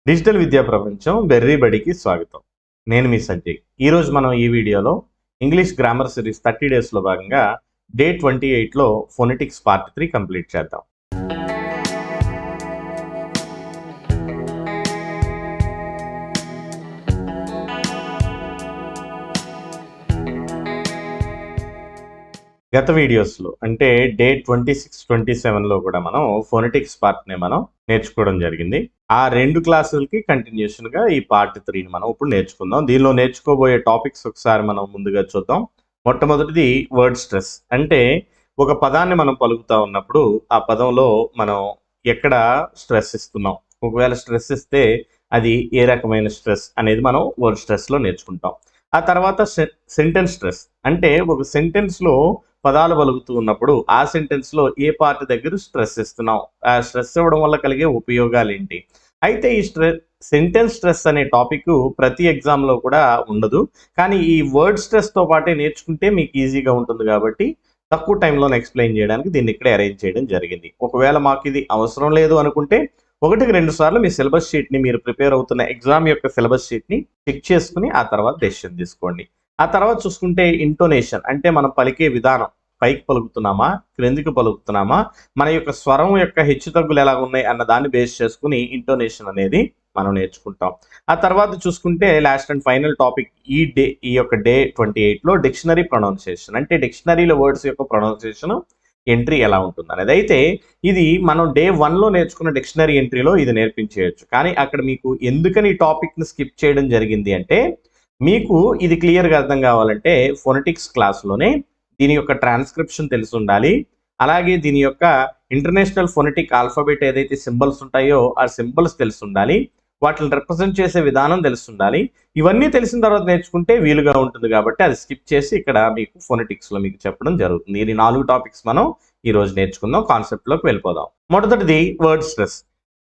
Digital విద్యా ప్రపంచం berry బడికి స్వాగతం. నేను మీ సంజయ్. ఈరోజు మనం ఈ వీడియోలో ఇంగ్లీష్ గ్రామర్ సిరీస్ 30 డేస్లో భాగంగా డే 28లో ఫోనెటిక్స్ పార్ట్ 3 కంప్లీట్ చేద్దాం. గత వీడియోస్లో అంటే డే 26, 27లో కూడా మనం ఫోనెటిక్స్ పార్ట్ని మనం నేర్చుకోవడం జరిగింది. ఆ రెండు క్లాసులకి కంటిన్యూషన్గా ఈ పార్ట్ 3ని మనం ఇప్పుడు నేర్చుకుందాం. దీనిలో నేర్చుకోబోయే టాపిక్స్ ఒకసారి మనం ముందుగా చూద్దాం. మొట్టమొదటిది వర్డ్ స్ట్రెస్. అంటే ఒక పదాన్ని మనం పలుకుతా ఉన్నప్పుడు ఆ పదంలో మనం ఎక్కడ స్ట్రెస్ ఇస్తున్నాం, ఒకవేళ స్ట్రెస్ ఇస్తే అది ఏ రకమైన స్ట్రెస్ అనేది మనం వర్డ్ స్ట్రెస్లో నేర్చుకుంటాం. ఆ తర్వాత సెంటెన్స్ స్ట్రెస్. అంటే ఒక సెంటెన్స్లో పదాలు పలుకుతూ ఉన్నప్పుడు ఆ సెంటెన్స్లో ఏ పార్ట్ దగ్గర స్ట్రెస్ ఇస్తున్నాం, ఆ స్ట్రెస్ ఇవ్వడం వల్ల కలిగే ఉపయోగాలు ఏంటి. అయితే ఈ సెంటెన్స్ స్ట్రెస్ అనే టాపిక్ ప్రతి ఎగ్జామ్లో కూడా ఉండదు, కానీ ఈ వర్డ్ స్ట్రెస్తో పాటే నేర్చుకుంటే మీకు ఈజీగా ఉంటుంది కాబట్టి తక్కువ టైంలో ఎక్స్ప్లెయిన్ చేయడానికి దీన్ని ఇక్కడే అరేంజ్ చేయడం జరిగింది. ఒకవేళ మాకు ఇది అవసరం లేదు అనుకుంటే 1-2 సార్లు మీ సిలబస్ షీట్ని, మీరు ప్రిపేర్ అవుతున్న ఎగ్జామ్ యొక్క సిలబస్ షీట్ని చెక్ చేసుకుని ఆ తర్వాత డెసిషన్ తీసుకోండి. ఆ తర్వాత చూసుకుంటే ఇంటోనేషన్. అంటే మనం పలికే విధానం, పైకి పలుకుతున్నామా, క్రిందికి పలుకుతున్నామా, మన యొక్క స్వరం యొక్క హెచ్చుతగ్గులు ఎలా ఉన్నాయి అన్న దాన్ని బేస్ చేసుకుని ఇంటోనేషన్ అనేది మనం నేర్చుకుంటాం. ఆ తర్వాత చూసుకుంటే లాస్ట్ అండ్ ఫైనల్ టాపిక్ ఈ యొక్క డే 28లో డిక్షనరీ ప్రొనౌన్సియేషన్. అంటే డిక్షనరీలో వర్డ్స్ యొక్క ప్రొనౌన్సియేషన్ ఎంట్రీ ఎలా ఉంటుంది అనేది. అయితే ఇది మనం డే 1లో నేర్చుకున్న డిక్షనరీ ఎంట్రీలో ఇది నేర్పించేయచ్చు, కానీ అక్కడ మీకు ఎందుకని ఈ టాపిక్ని స్కిప్ చేయడం జరిగింది అంటే, మీకు ఇది క్లియర్గా అర్థం కావాలంటే ఫోనెటిక్స్ క్లాస్లోనే దీని యొక్క ట్రాన్స్క్రిప్షన్ తెలిసి ఉండాలి. అలాగే దీని యొక్క ఇంటర్నేషనల్ ఫోనెటిక్ ఆల్ఫాబెట్ ఏదైతే సింబల్స్ ఉంటాయో ఆ సింబల్స్ తెలిసి ఉండాలి, వాటిని రిప్రజెంట్ చేసే విధానం తెలిసి ఉండాలి. ఇవన్నీ తెలిసిన తర్వాత నేర్చుకుంటే వీలుగా ఉంటుంది కాబట్టి అది స్కిప్ చేసి ఇక్కడ మీకు ఫోనెటిక్స్లో మీకు చెప్పడం జరుగుతుంది. ఇది 4 టాపిక్స్ మనం ఈరోజు నేర్చుకుందాం. కాన్సెప్ట్లోకి వెళ్ళిపోదాం. మొదటిది word stress.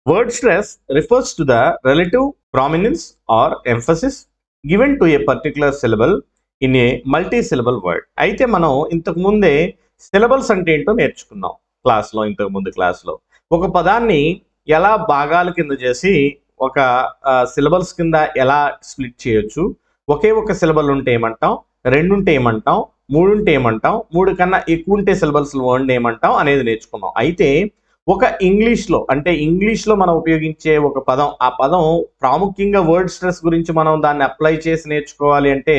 Word stress refers to the relative prominence or emphasis given to a particular syllable in a multi syllable word. అయితే మనం ఇంతకు ముందే సిలబల్స్ అంటే ఏంటో నేర్చుకున్నాం క్లాస్లో. ఇంతకు ముందు క్లాస్లో ఒక పదాన్ని ఎలా భాగాల కింద చేసి ఒక సిలబల్స్ కింద ఎలా స్ప్లిట్ చేయొచ్చు, ఒకే ఒక సిలబల్ ఉంటే ఏమంటాం, 2 ఉంటే ఏమంటాం, 3 ఉంటే ఏమంటాం, 3 కన్నా ఎక్కువ ఉంటే సిలబల్స్ వర్డ్ ఏమంటాం అనేది నేర్చుకున్నాం. అయితే ఒక ఇంగ్లీష్లో అంటే ఇంగ్లీష్లో మనం ఉపయోగించే ఒక పదం, ఆ పదం ప్రాముఖ్యంగా వర్డ్ స్ట్రెస్ గురించి మనం దాన్ని అప్లై చేసి నేర్చుకోవాలి అంటే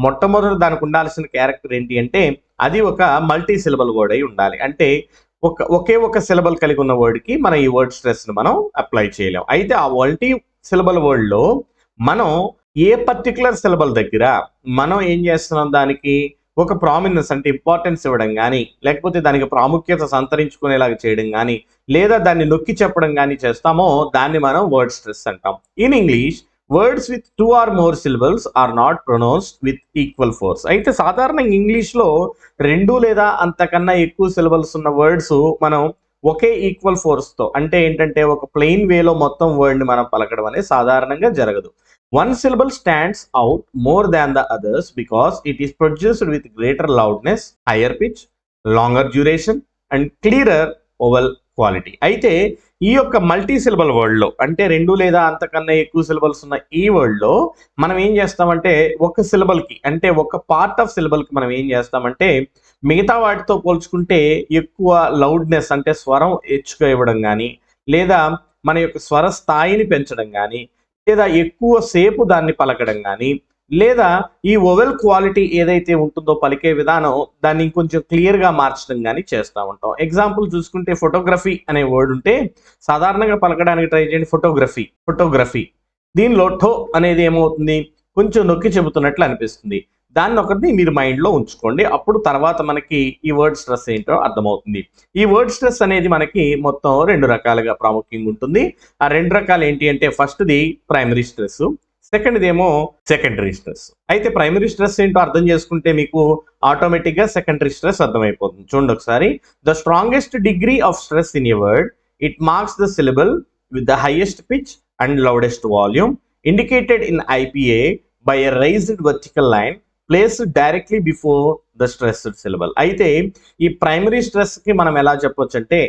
మొట్టమొదటి దానికి ఉండాల్సిన క్యారెక్టర్ ఏంటి అంటే అది ఒక మల్టీ సిలబల్ వర్డ్ అయి ఉండాలి. అంటే ఒకే ఒక సిలబల్ కలిగి ఉన్న వర్డ్కి మనం ఈ వర్డ్ స్ట్రెస్ని మనం అప్లై చేయలేం. అయితే ఆ మల్టీ సిలబల్ వర్డ్లో మనం ఏ పర్టికులర్ సిలబల్ దగ్గర మనం ఏం చేస్తున్నాం, దానికి ఒక ప్రామినెన్స్ అంటే ఇంపార్టెన్స్ ఇవ్వడం కానీ, లేకపోతే దానికి ప్రాముఖ్యత సంతరించుకునేలాగా చేయడం కానీ, లేదా దాన్ని నొక్కి చెప్పడం కానీ చేస్తామో దాన్ని మనం వర్డ్ స్ట్రెస్ అంటాం. In English words with 2 or more syllables are not pronounced with equal force. అయితే సాధారణంగా ఇంగ్లీష్లో 2 లేదా అంతకన్నా ఎక్కువ సిలబల్స్ ఉన్న వర్డ్స్ మనం ఒకే ఈక్వల్ ఫోర్స్తో, అంటే ఏంటంటే ఒక ప్లెయిన్ వేలో మొత్తం వర్డ్ని మనం పలకడం అనేది సాధారణంగా జరగదు. One syllable stands out more than the others because it is produced with greater loudness, higher pitch, longer duration and clearer vowel quality. అయితే ఈ యొక్క మల్టీ సిలబల్ వర్డ్లో అంటే 2 లేదా అంతకన్నా ఎక్కువ సిలబల్స్ ఉన్న ఈ వర్డ్లో మనం ఏం చేస్తామంటే ఒక సిలబల్కి అంటే ఒక పార్ట్ ఆఫ్ సిలబల్కి మనం ఏం చేస్తామంటే మిగతా వాటితో పోల్చుకుంటే ఎక్కువ లౌడ్నెస్ అంటే స్వరం హెచ్చుగా ఇవ్వడం కానీ, లేదా మన యొక్క స్వర స్థాయిని పెంచడం కానీ, లేదా ఎక్కువ సేపు దాన్ని పలకడం కానీ, లేదా ఈ వొవెల్ క్వాలిటీ ఏదైతే ఉంటుందో పలికే విధానం దాన్ని ఇంకొంచెం క్లియర్గా మార్చడం కానీ చేస్తూ ఉంటాం. ఎగ్జాంపుల్ చూసుకుంటే ఫోటోగ్రఫీ అనే వర్డ్ ఉంటే సాధారణంగా పలకడానికి ట్రై చేయండి ఫోటోగ్రఫీ. దీనిలో ఠో అనేది ఏమవుతుంది, కొంచెం నొక్కి చెబుతున్నట్లు అనిపిస్తుంది. దాన్ని ఒకటి మీరు మైండ్లో ఉంచుకోండి, అప్పుడు తర్వాత మనకి ఈ వర్డ్ స్ట్రెస్ ఏంటో అర్థమవుతుంది. ఈ వర్డ్ స్ట్రెస్ అనేది మనకి మొత్తం 2 రకాలుగా ప్రాముఖ్యంగా ఉంటుంది. ఆ 2 రకాలు ఏంటి అంటే ఫస్ట్ది ప్రైమరీ స్ట్రెస్, సెకండ్ది ఏమో సెకండరీ స్ట్రెస్. అయితే ప్రైమరీ స్ట్రెస్ ఏంటో అర్థం చేసుకుంటే మీకు ఆటోమేటిక్గా సెకండరీ స్ట్రెస్ అర్థమైపోతుంది. చూడండి ఒకసారి. The strongest degree of stress in a word, it marks the syllable with the highest pitch and loudest volume indicated in IPA by a raised vertical line placed directly before the stressed syllable. అయితే ఈ primary స్ట్రెస్కి మనం ఎలా చెప్పొచ్చు అంటే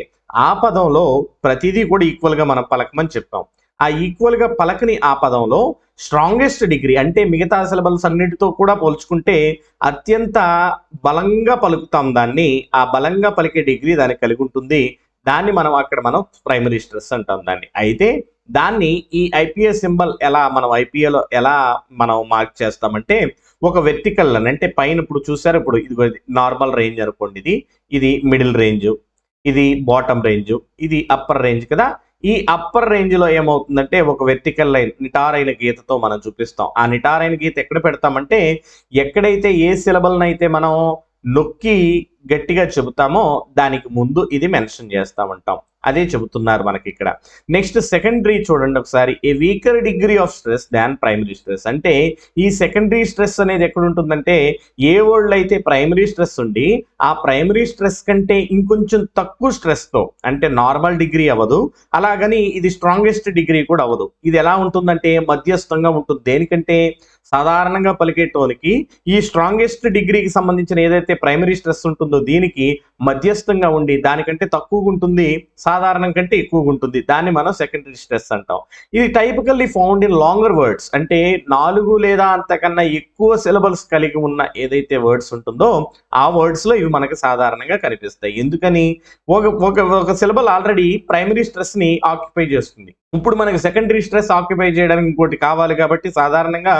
ఆ పదంలో ప్రతిదీ కూడా ఈక్వల్గా మనం పలకమని చెప్పాం. ఆ ఈక్వల్ గా పలకని ఆ పదంలో స్ట్రాంగెస్ట్ డిగ్రీ అంటే మిగతా సిలబల్స్ అన్నిటితో కూడా పోల్చుకుంటే అత్యంత బలంగా పలుకుతాం దాన్ని. ఆ బలంగా పలికే డిగ్రీ దానికి కలిగి ఉంటుంది. దాన్ని మనం ప్రైమరీ స్ట్రెస్ అంటాం దాన్ని. అయితే దాన్ని ఈ ఐపీఏ సింబల్ మనం ఐపీఏలో ఎలా మనం మార్క్ చేస్తామంటే ఒక వెర్టికల్ అంటే పైన ఇప్పుడు చూసారు, ఇప్పుడు ఇది నార్మల్ రేంజ్ అనుకోండి, ఇది మిడిల్ రేంజ్, ఇది బాటమ్ రేంజ్, ఇది అప్పర్ రేంజ్ కదా. ఈ అప్పర్ రేంజ్ లో ఏమవుతుందంటే ఒక వెర్టికల్ లైన్ నిటారైన గీతతో మనం చూపిస్తాం. ఆ నిటారైన గీత ఎక్కడ పెడతామంటే ఎక్కడైతే ఏ సిలబల్ అయితే మనం నొక్కి గట్టిగా చెబుతామో దానికి ముందు ఇది మెన్షన్ చేస్తామంటాం. అదే చెబుతున్నారు మనకి ఇక్కడ. నెక్స్ట్ సెకండరీ చూడండి ఒకసారి. A weaker degree of stress than primary stress. అంటే ఈ సెకండరీ స్ట్రెస్ అనేది ఎక్కడ ఉంటుందంటే ఏ వర్డ్ అయితే ప్రైమరీ స్ట్రెస్ ఉండి ఆ ప్రైమరీ స్ట్రెస్ కంటే ఇంకొంచెం తక్కువ స్ట్రెస్ తో, అంటే నార్మల్ డిగ్రీ అవ్వదు, అలాగని ఇది స్ట్రాంగెస్ట్ డిగ్రీ కూడా అవ్వదు. ఇది ఎలా ఉంటుందంటే మధ్యస్థంగా ఉంటుంది. దేనికంటే సాధారణంగా పలికే టోన్కి ఈ స్ట్రాంగెస్ట్ డిగ్రీకి సంబంధించిన ఏదైతే ప్రైమరీ స్ట్రెస్ ఉంటుందో దీనికి మధ్యస్థంగా ఉండి దానికంటే తక్కువగా ఉంటుంది, సాధారణం కంటే ఎక్కువగా ఉంటుంది. దాన్ని మనం సెకండరీ స్ట్రెస్ అంటాం. ఇది టైపికల్లీ ఫౌండ్ ఇన్ లాంగర్ వర్డ్స్. అంటే 4 లేదా అంతకన్నా ఎక్కువ సిలబల్స్ కలిగి ఉన్న ఏదైతే వర్డ్స్ ఉంటుందో ఆ వర్డ్స్ లో ఇవి మనకు సాధారణంగా కనిపిస్తాయి. ఎందుకని ఒక సిలబల్ ఆల్రెడీ ప్రైమరీ స్ట్రెస్ ని ఆక్యుపై చేస్తుంది. ఇప్పుడు మనకి సెకండరీ స్ట్రెస్ ఆక్యుపై చేయడానికి ఇంకోటి కావాలి కాబట్టి సాధారణంగా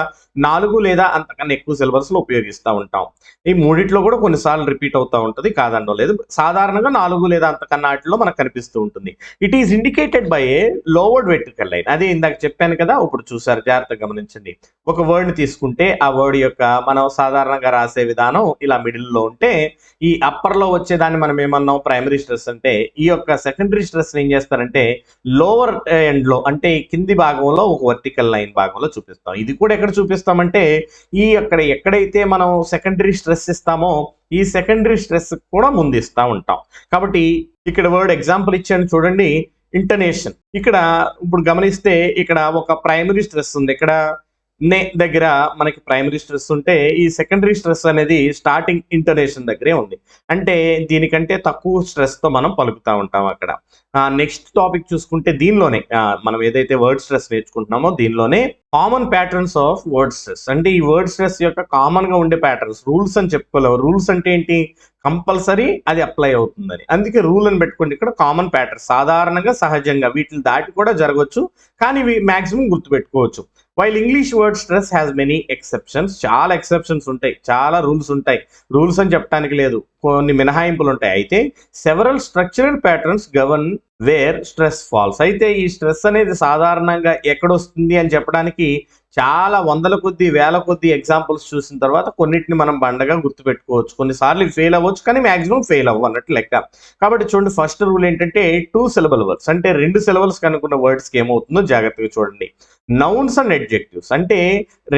4 లేదా అంతకన్నా ఎక్కువ సిలబల్స్ లో ఉపయోగిస్తూ ఉంటాం. ఈ మూడిట్లో కూడా కొన్నిసార్లు రిపీట్ అవుతూ ఉంటుంది, కాదండో లేదు. సాధారణంగా 4 లేదా అంతకన్నా వాటిలో మనకు కనిపిస్తూ ఉంటుంది. It is indicated by A lowered vertical line. అదే ఇందాక చెప్పాను కదా, ఇప్పుడు చూసారు, జాగ్రత్తగా గమనించండి. ఒక వర్డ్ ని తీసుకుంటే ఆ వర్డ్ యొక్క మనం సాధారణంగా రాసే విధానం ఇలా మిడిల్ లో ఉంటే ఈ అప్పర్ లో వచ్చేదాన్ని మనం ఏమన్నాం ప్రైమరీ స్ట్రెస్ అంటే, ఈ యొక్క సెకండరీ స్ట్రెస్ ఏం చేస్తారంటే లోవర్ ఎండ్ లో అంటే కింది భాగంలో ఒక వర్టికల్ లైన్ భాగంలో చూపిస్తాం. ఇది కూడా ఎక్కడ చూపిస్తామంటే ఎక్కడైతే మనం సెకండరీ స్ట్రెస్ ఇస్తామో ఈ సెకండరీ స్ట్రెస్ కూడా ముందు ఇస్తా ఉంటాం. కాబట్టి ఇక్కడ వర్డ్ ఎగ్జాంపుల్ ఇచ్చాను చూడండి, ఇంటనేషన్. ఇక్కడ ఇప్పుడు గమనిస్తే ఇక్కడ ఒక ప్రైమరీ స్ట్రెస్ ఉంది. ఇక్కడ నే దగ్గర మనకి ప్రైమరీ స్ట్రెస్ ఉంటే ఈ సెకండరీ స్ట్రెస్ అనేది స్టార్టింగ్ ఇంటనేషన్ దగ్గరే ఉంది. అంటే దీనికంటే తక్కువ స్ట్రెస్ తో మనం పలుకుతా ఉంటాం అక్కడ. నెక్స్ట్ టాపిక్ చూసుకుంటే దీనిలోనే మనం ఏదైతే వర్డ్ స్ట్రెస్ నేర్చుకుంటున్నామో దీనిలోనే common patterns of word stress. అంటే ఈ వర్డ్ స్ట్రెస్ యొక్క కామన్ గా ఉండే ప్యాటర్న్స్, రూల్స్ అని చెప్పుకోలేవు. రూల్స్ అంటే ఏంటి, కంపల్సరీ అది అప్లై అవుతుందని, అందుకే రూల్ అని పెట్టుకోండి. ఇక్కడ కామన్ ప్యాటర్న్స్ సాధారణంగా సహజంగా వీటిని దాటి కూడా జరగవచ్చు, కానీ ఇవి మాక్సిమం గుర్తుపెట్టుకోవచ్చు. While English word stress has many exceptions. చాలా ఎక్సెప్షన్స్ ఉంటాయి, చాలా రూల్స్ ఉంటాయి. రూల్స్ అని చెప్పడానికి లేదు, కొన్ని మినహాయింపులు ఉంటాయి. అయితే several structural patterns govern where stress falls. అయితే ఈ స్ట్రెస్ అనేది సాధారణంగా ఎక్కడొస్తుంది అని చెప్పడానికి చాలా వందల కొద్ది వేల కొద్ది ఎగ్జాంపుల్స్ చూసిన తర్వాత కొన్నిటిని మనం బండగా గుర్తుపెట్టుకోవచ్చు. కొన్నిసార్లు ఫెయిల్ అవ్వచ్చు, కానీ మాక్సిమం ఫెయిల్ అవ్వ అన్నట్టు లెక్క. కాబట్టి చూడండి, ఫస్ట్ రూల్ ఏంటంటే 2 syllable వర్డ్స్. అంటే 2 syllables కనుక్కున్న వర్డ్స్ కి ఏమవుతుందో జాగ్రత్తగా చూడండి. నౌన్స్ అండ్ అడ్జెక్టివ్స్ అంటే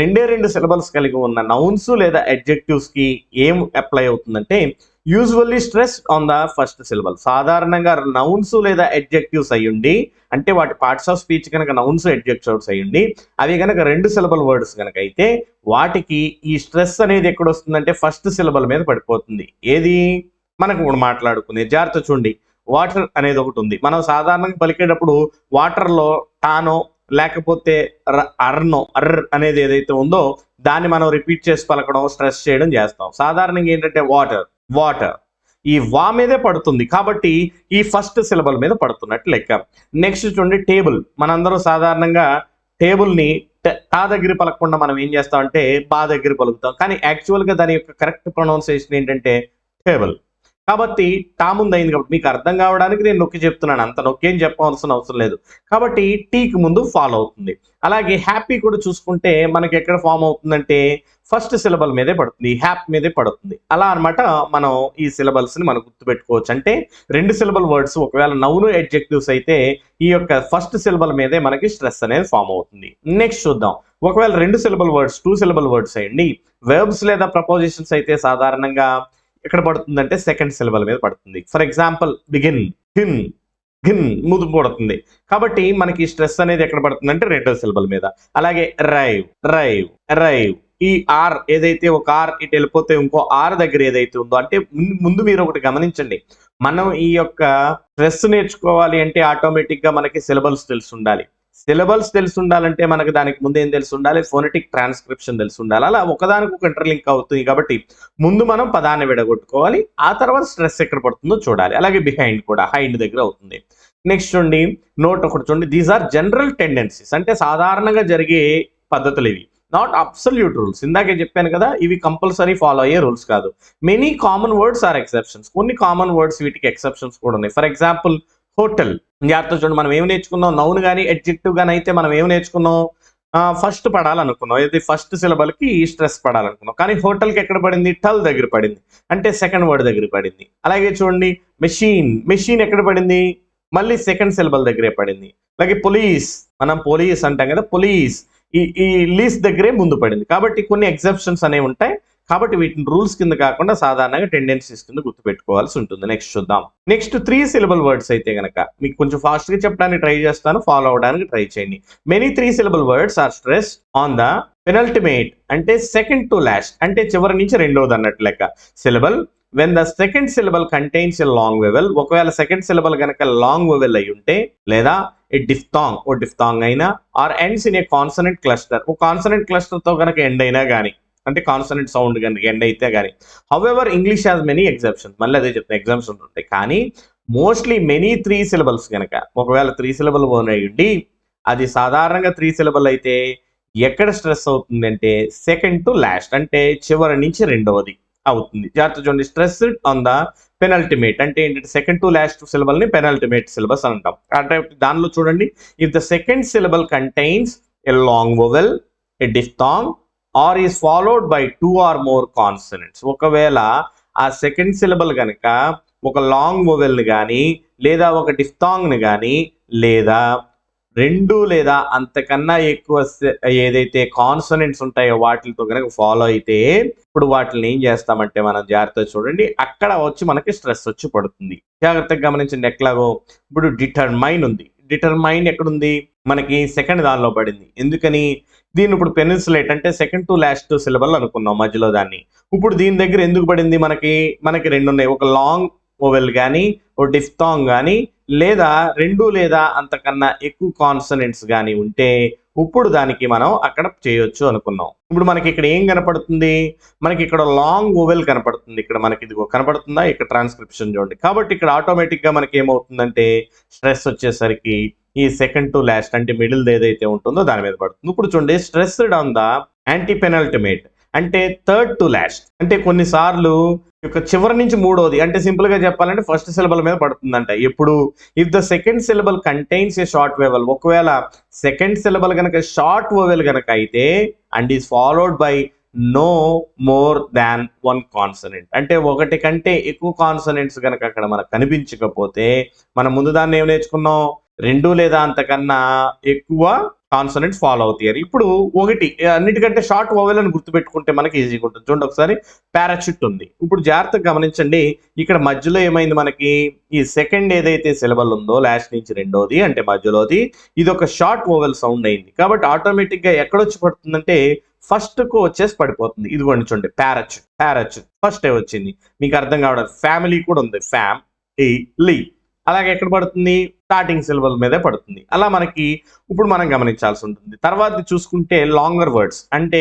2 syllables కలిగి ఉన్న నౌన్స్ లేదా అడ్జెక్టివ్స్ కి ఏం అప్లై అవుతుందంటే usually stress on the first syllable. సాధారణంగా నౌన్స్ లేదా అడ్జెక్టివ్స్ అయ్యుండి, అంటే వాటి పార్ట్స్ ఆఫ్ స్పీచ్ కనుక నౌన్స్ అడ్జెక్టివ్స్ అయ్యుండి అవి కనుక 2 syllable వర్డ్స్ కనుక అయితే వాటికి ఈ స్ట్రెస్ అనేది ఎక్కడ వస్తుందంటే ఫస్ట్ సిలబల్ మీద పడిపోతుంది. ఏది మనకు ఇప్పుడు మాట్లాడుకునే, జాగ్రత్త చూడండి. వాటర్ అనేది ఒకటి ఉంది. మనం సాధారణంగా పలికేటప్పుడు వాటర్ లో టానో లేకపోతే అర్ర్ అనేది ఏదైతే ఉందో దాన్ని మనం రిపీట్ చేసి పలకడం, స్ట్రెస్ చేయడం చేస్తాం. సాధారణంగా ఏంటంటే వాటర్ ఈ వా మీదే పడుతుంది, కాబట్టి ఈ ఫస్ట్ సిలబల్ మీద పడుతున్నట్టు లెక్క. నెక్స్ట్ చూడండి, టేబుల్. మనందరం సాధారణంగా టేబుల్ ని టా దగ్గర పలకకుండా మనం ఏం చేస్తాం అంటే బా దగ్గర పలుకుతాం, కానీ యాక్చువల్ గా దాని యొక్క కరెక్ట్ ప్రొనౌన్సియేషన్ ఏంటంటే టేబుల్. కాబట్టి టా ముందు అయింది కాబట్టి మీకు అర్థం కావడానికి నేను నొక్కి చెప్తున్నాను, అంత నొక్కేం చెప్పవలసిన అవసరం లేదు. కాబట్టి టీకి ముందు ఫాలో అవుతుంది. అలాగే హ్యాపీ కూడా చూసుకుంటే మనకి ఎక్కడ ఫామ్ అవుతుందంటే ఫస్ట్ సిలబల్ మీదే పడుతుంది, హ్యాప్ మీదే పడుతుంది. అలా అనమాట మనం ఈ సిలబల్స్ ని మనం గుర్తుపెట్టుకోవచ్చు. అంటే 2 syllable వర్డ్స్ ఒకవేళ నౌన్ అడ్జెక్టివ్స్ అయితే ఈ యొక్క ఫస్ట్ సిలబల్ మీదే మనకి స్ట్రెస్ అనేది ఫామ్ అవుతుంది. నెక్స్ట్ చూద్దాం, ఒకవేళ 2 syllable వర్డ్స్ 2 syllable వర్డ్స్ అయ్యండి. వెర్బ్స్ లేదా ప్రపోజిషన్స్ అయితే సాధారణంగా ఎక్కడ పడుతుందంటే సెకండ్ సిలబల్ మీద పడుతుంది. ఫర్ ఎగ్జాంపుల్ బిగిన్, గిన్ ముందు పడుతుంది. కాబట్టి మనకి స్ట్రెస్ అనేది ఎక్కడ పడుతుందంటే 2వ సిలబల్ మీద. అలాగే రైవ్ ఈ ఆర్ ఏదైతే ఒక ఆర్ ఇటు వెళ్ళిపోతే ఇంకో ఆర్ దగ్గర ఏదైతే ఉందో, అంటే ముందు మీరు ఒకటి గమనించండి, మనం ఈ యొక్క స్ట్రెస్ నేర్చుకోవాలి అంటే ఆటోమేటిక్ గా మనకి సిలబల్స్ తెలిసి ఉండాలి. సిలబల్స్ తెలిసి ఉండాలంటే మనకు దానికి ముందు ఏం తెలిసి ఉండాలి, ఫోనెటిక్ ట్రాన్స్క్రిప్షన్ తెలిసి ఉండాలి. అలా ఒకదానికి ఒక ఇంటర్లింక్ అవుతుంది కాబట్టి ముందు మనం పదాన్ని విడగొట్టుకోవాలి, ఆ తర్వాత స్ట్రెస్ ఎక్కడ పడుతుందో చూడాలి. అలాగే బిహైండ్ కూడా హైండ్ దగ్గర అవుతుంది. నెక్స్ట్ చూడండి నోట్ ఒకటి చూడండి, దీస్ ఆర్ జనరల్ టెండెన్సీస్, అంటే సాధారణంగా జరిగే పద్ధతులు ఇవి, నాట్ అబ్సల్యూట్ రూల్స్. ఇందాకే చెప్పాను కదా, ఇవి కంపల్సరీ ఫాలో అయ్యే రూల్స్ కాదు. Many common words are exceptions, కొన్ని కామన్ వర్డ్స్ వీటికి ఎక్సెప్షన్స్ కూడా ఉన్నాయి. ఫర్ ఎగ్జాంపుల్ హోటల్, జాగ్రత్త చూడండి, మనం ఏం నేర్చుకున్నాం, నౌన్ కానీ అడ్జెక్టివ్ కానీ అయితే మనం ఏం నేర్చుకున్నాం, ఫస్ట్ పడాలనుకున్నాం, ఇది ఫస్ట్ సిలబల్ కి స్ట్రెస్ పడాలనుకున్నాం. కానీ హోటల్కి ఎక్కడ పడింది, టల్ దగ్గర పడింది, అంటే సెకండ్ వర్డ్ దగ్గర పడింది. అలాగే చూడండి మెషిన్, మెషిన్ ఎక్కడ పడింది, మళ్ళీ సెకండ్ సిలబల్ దగ్గరే పడింది. అలాగే పోలీస్, మనం పోలీస్ అంటాం కదా, పోలీస్ ఈ లీస్ దగ్గరే ముందు పడింది. కాబట్టి కొన్ని ఎగ్జెప్షన్స్ అనేవి ఉంటాయి. కాబట్టి వీటిని రూల్స్ కింద కాకుండా సాధారణంగా టెండెన్సీస్ కింద గుర్తుపెట్టుకోవాల్సి ఉంటుంది. నెక్స్ట్ చూద్దాం. నెక్స్ట్ 3 syllable వర్డ్స్ అయితే కనుక మీకు కొంచెం ఫాస్ట్ గా చెప్పడానికి ట్రై చేస్తాను, ఫాలో అవడానికి ట్రై చేయండి. Many 3 syllable words are stress on the penultimate, అంటే సెకండ్ టు లాస్ట్, అంటే చివరి నుంచి రెండవది అన్నట్టు లెక్క syllable. When the second syllable contains a long vowel, ఒకవేళ సెకండ్ సిలబల్ కనుక లాంగ్ వెవెల్ అయి ఉంటే, లేదా ఏ డిఫ్థాంగ్ అయినా, or ends in a consonant cluster, ఒక కాన్సనెంట్ క్లస్టర్ తో కనుక ఎండ్ అయినా కానీ, అంటే కాన్సనెంట్ సౌండ్ కనుక ఎండ్ అయితే కానీ. However English has many exemptions, మళ్ళీ అదే చెప్తాను ఎగ్జామ్షన్స్ ఉంటాయి, కానీ మోస్ట్లీ మెనీ 3 syllables కనుక ఒకవేళ 3 syllable ఉండి అది సాధారణంగా 3 syllable అయితే ఎక్కడ స్ట్రెస్ అవుతుంది అంటే సెకండ్ టు లాస్ట్, అంటే చివరి నుంచి రెండవది అవుతుంది. జాగ్రత్త చూడండి, స్ట్రెస్ ఆన్ ద పెనల్టిమేట్, అంటే ఏంటంటే సెకండ్ టు లాస్ట్ సిలబల్ ని పెనల్టిమేట్ సిలబస్ అంటాం. అంటే దానిలో చూడండి, if the second syllable contains a long vowel, a diphthong, or is followed by 2 or more consonants, ఒకవేళ ఆ సెకండ్ సిలబల్ కనుక ఒక లాంగ్ వొవెల్ ని కానీ, లేదా ఒక డిఫ్థాంగ్ ని కానీ, లేదా 2 లేదా అంతకన్నా ఎక్కువ ఏదైతే కాన్సనెంట్స్ ఉంటాయో వాటితో కనుక ఫాలో అయితే, ఇప్పుడు వాటిని ఏం చేస్తామంటే మనం జాగ్రత్తగా చూడండి, అక్కడ వచ్చి మనకి స్ట్రెస్ వచ్చి పడుతుంది. జాగ్రత్తగా గమనించండి ఎట్లాగో. ఇప్పుడు డిటర్మైన్ ఉంది, డిటర్మైన్ ఎక్కడుంది, మనకి సెకండ్ దానిలో పడింది. ఎందుకని, దీన్ని ఇప్పుడు పెనిన్సులేట్, అంటే సెకండ్ టు లాస్ట్ సిలబల్ అనుకున్నాం మధ్యలో దాన్ని. ఇప్పుడు దీని దగ్గర ఎందుకు పడింది, మనకి 2 ఉన్నాయి, ఒక లాంగ్ వొవెల్ కానీ, ఒక డిఫ్థాంగ్ కానీ, లేదా 2 లేదా అంతకన్నా ఎక్కువ కాన్సనెంట్స్ కానీ ఉంటే ఇప్పుడు దానికి మనం అక్కడ చేయొచ్చు అనుకున్నాం. ఇప్పుడు మనకి ఇక్కడ ఏం కనపడుతుంది, మనకి ఇక్కడ లాంగ్ వొవెల్ కనపడుతుంది, ఇక్కడ మనకి ఇది కనపడుతుందా, ఇక్కడ ట్రాన్స్క్రిప్షన్ చూడండి. కాబట్టి ఇక్కడ ఆటోమేటిక్ గా మనకి ఏమవుతుందంటే స్ట్రెస్ వచ్చేసరికి ఈ సెకండ్ టు లాస్ట్, అంటే మిడిల్ ఏదైతే ఉంటుందో దాని మీద పడుతుంది. ఇప్పుడు చూడండి, stressed on the anti penultimate, అంటే థర్డ్ టు లాస్ట్, అంటే కొన్నిసార్లు చివరి నుంచి మూడోది, అంటే సింపుల్ గా చెప్పాలంటే ఫస్ట్ సిలబల్ మీద పడుతుందంట. ఎప్పుడు, if the second syllable contains a short vowel, ఒకవేళ సెకండ్ సిలబల్ కనుక షార్ట్ వొవెల్ కనుక అయితే, and is followed by no more than 1 consonant, అంటే ఒకటి కంటే ఎక్కువ కాన్సనెంట్స్ కనుక అక్కడ మనకు కనిపించకపోతే, మనం ముందు దాన్ని ఏం నేర్చుకున్నాం, 2 లేదా అంతకన్నా ఎక్కువ కాన్సనెంట్స్ ఫాలో అవుతాయి. ఇప్పుడు ఒకటి అన్నిటికంటే షార్ట్ వొవెల్ అని గుర్తుపెట్టుకుంటే మనకి ఈజీగా ఉంటుంది. చూడండి ఒకసారి, పారాచూట్ ఉంది. ఇప్పుడు జాగ్రత్తగా గమనించండి, ఇక్కడ మధ్యలో ఏమైంది, మనకి ఈ సెకండ్ ఏదైతే సిలబల్ ఉందో లాస్ట్ నుంచి రెండోది, అంటే మధ్యలోది, ఇది ఒక షార్ట్ వొవెల్ సౌండ్ అయింది. కాబట్టి ఆటోమేటిక్ గా ఎక్కడొచ్చి పడుతుందంటే ఫస్ట్ కు వచ్చేసి పడిపోతుంది. ఇదిగోండి చూడండి, పారాచూట్ ఫస్ట్ వచ్చింది, మీకు అర్థం కావడం. ఫ్యామిలీ కూడా ఉంది, ఫ్యామ్ ఈ లీ, అలాగే ఎక్కడ పడుతుంది, స్టార్టింగ్ సిలబల్ మీదే పడుతుంది. అలా మనకి ఇప్పుడు మనం గమనించాల్సి ఉంటుంది. తర్వాత చూసుకుంటే లాంగర్ వర్డ్స్, అంటే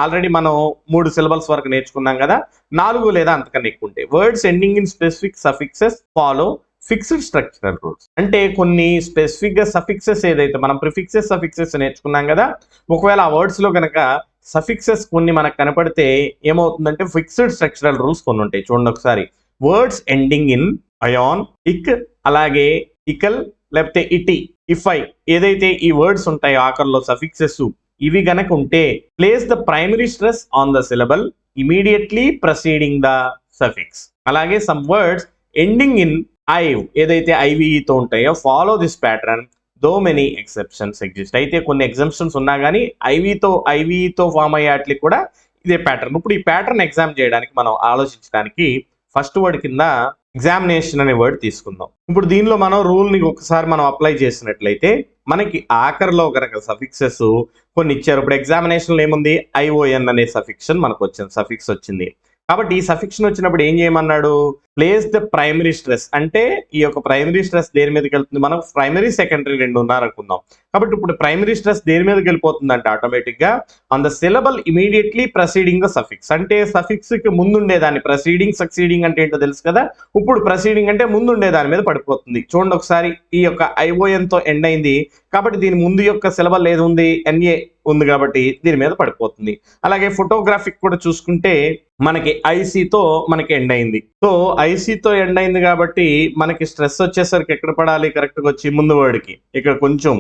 ఆల్రెడీ మనం 3 syllables వరకు నేర్చుకున్నాం కదా, 4 లేదా అంతకన్నా ఎక్కువ ఉంటాయి. Words ending in specific suffixes follow fixed structural rules, అంటే కొన్ని స్పెసిఫిక్ గా సఫిక్సెస్ ఏదైతే మనం ప్రిఫిక్సెస్ సఫిక్సెస్ నేర్చుకున్నాం కదా, ఒకవేళ ఆ వర్డ్స్ లో కనుక సఫిక్సెస్ కొన్ని మనకు కనపడితే ఏమవుతుందంటే ఫిక్స్డ్ స్ట్రక్చరల్ రూల్స్ కొన్ని ఉంటాయి. చూడండి ఒకసారి, వర్డ్స్ ఎండింగ్ ఇన్ అయాన్, ఇక్, అలాగే ఇకల్, లేకపోతే ఇటి, ఇఫై, ఏదైతే ఈ వర్డ్స్ ఉంటాయో ఆఖరిలో సఫిక్సెస్, ఇవి గనక ఉంటే place the primary stress on the syllable immediately preceding the suffix. అలాగే some words ending in ive, ఏదైతే ఐవితో ఉంటాయో follow this pattern though many exceptions exist, అయితే కొన్ని ఎగ్జామ్షన్స్ ఉన్నా కానీ ఐవితో ఫామ్ అయ్యేట్లకి కూడా ఇదే ప్యాటర్న్. ఇప్పుడు ఈ ప్యాటర్న్ ఎగ్జామ్ చేయడానికి మనం ఆలోచించడానికి ఫస్ట్ వర్డ్ కింద ఎగ్జామినేషన్ అనే వర్డ్ తీసుకుందాం. ఇప్పుడు దీనిలో మనం రూల్ ని ఒకసారి మనం అప్లై చేసినట్లయితే మనకి ఆఖరిలో కనుక సఫిక్సెస్ కొన్ని ఇచ్చారు. ఇప్పుడు ఎగ్జామినేషన్ లో ఏముంది, ఐఓఎన్ అనే సఫిక్షన్ మనకు వచ్చింది, సఫిక్స్ వచ్చింది. కాబట్టి ఈ సఫిక్షన్ వచ్చినప్పుడు ఏం చేయమన్నాడు, ప్లేస్ ద ప్రైమరీ స్ట్రెస్, అంటే ఈ యొక్క ప్రైమరీ స్ట్రెస్ దేని మీదకి వెళ్తుంది, మనం ప్రైమరీ సెకండరీ రెండు ఉన్నారనుకుందాం. కాబట్టి ఇప్పుడు ప్రైమరీ స్ట్రెస్ దేని మీదకి వెళ్ళిపోతుంది అంటే ఆటోమేటిక్ గా on the syllable immediately preceding the suffix, అంటే సఫిక్స్ కి ముందుండేదాన్ని, ప్రసీడింగ్ సక్సీడింగ్ అంటే ఏంటో తెలుసు కదా, ఇప్పుడు ప్రసీడింగ్ అంటే ముందుండే దాని మీద పడిపోతుంది. చూడండి ఒకసారి, ఈ యొక్క ION తో ఎండ్ అయింది కాబట్టి దీని ముందు యొక్క సిలబల్ ఏది ఉంది, NA ఉంది కాబట్టి దీని మీద పడిపోతుంది. అలాగే ఫోటోగ్రాఫిక్ కూడా చూసుకుంటే మనకి ICతో మనకి ఎండ్ అయింది. సో ICతో ఎండ్ అయింది కాబట్టి మనకి స్ట్రెస్ వచ్చేసరికి ఎక్కడ పడాలి, కరెక్ట్గా వచ్చి ముందు వర్డ్కి. ఇక్కడ కొంచెం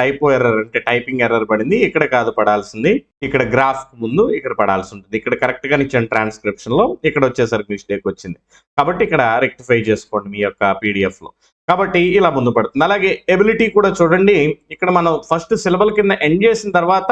టైపో ఎర్రర్ అంటే టైపింగ్ ఎర్రర్ పడింది, ఇక్కడ కాదు పడాల్సింది, ఇక్కడ గ్రాఫ్ ముందు ఇక్కడ పడాల్సి ఉంటుంది. ఇక్కడ కరెక్ట్ గా ఇచ్చిన ట్రాన్స్క్రిప్షన్ లో ఇక్కడ వచ్చేసరికి మిస్టేక్ వచ్చింది కాబట్టి ఇక్కడ రెక్టిఫై చేసుకోండి మీ యొక్క PDF లో. కాబట్టి ఇలా ముందు పడుతుంది. అలాగే ఎబిలిటీ కూడా చూడండి, ఇక్కడ మనం ఫస్ట్ సిలబల్ కింద ఎండ్ చేసిన తర్వాత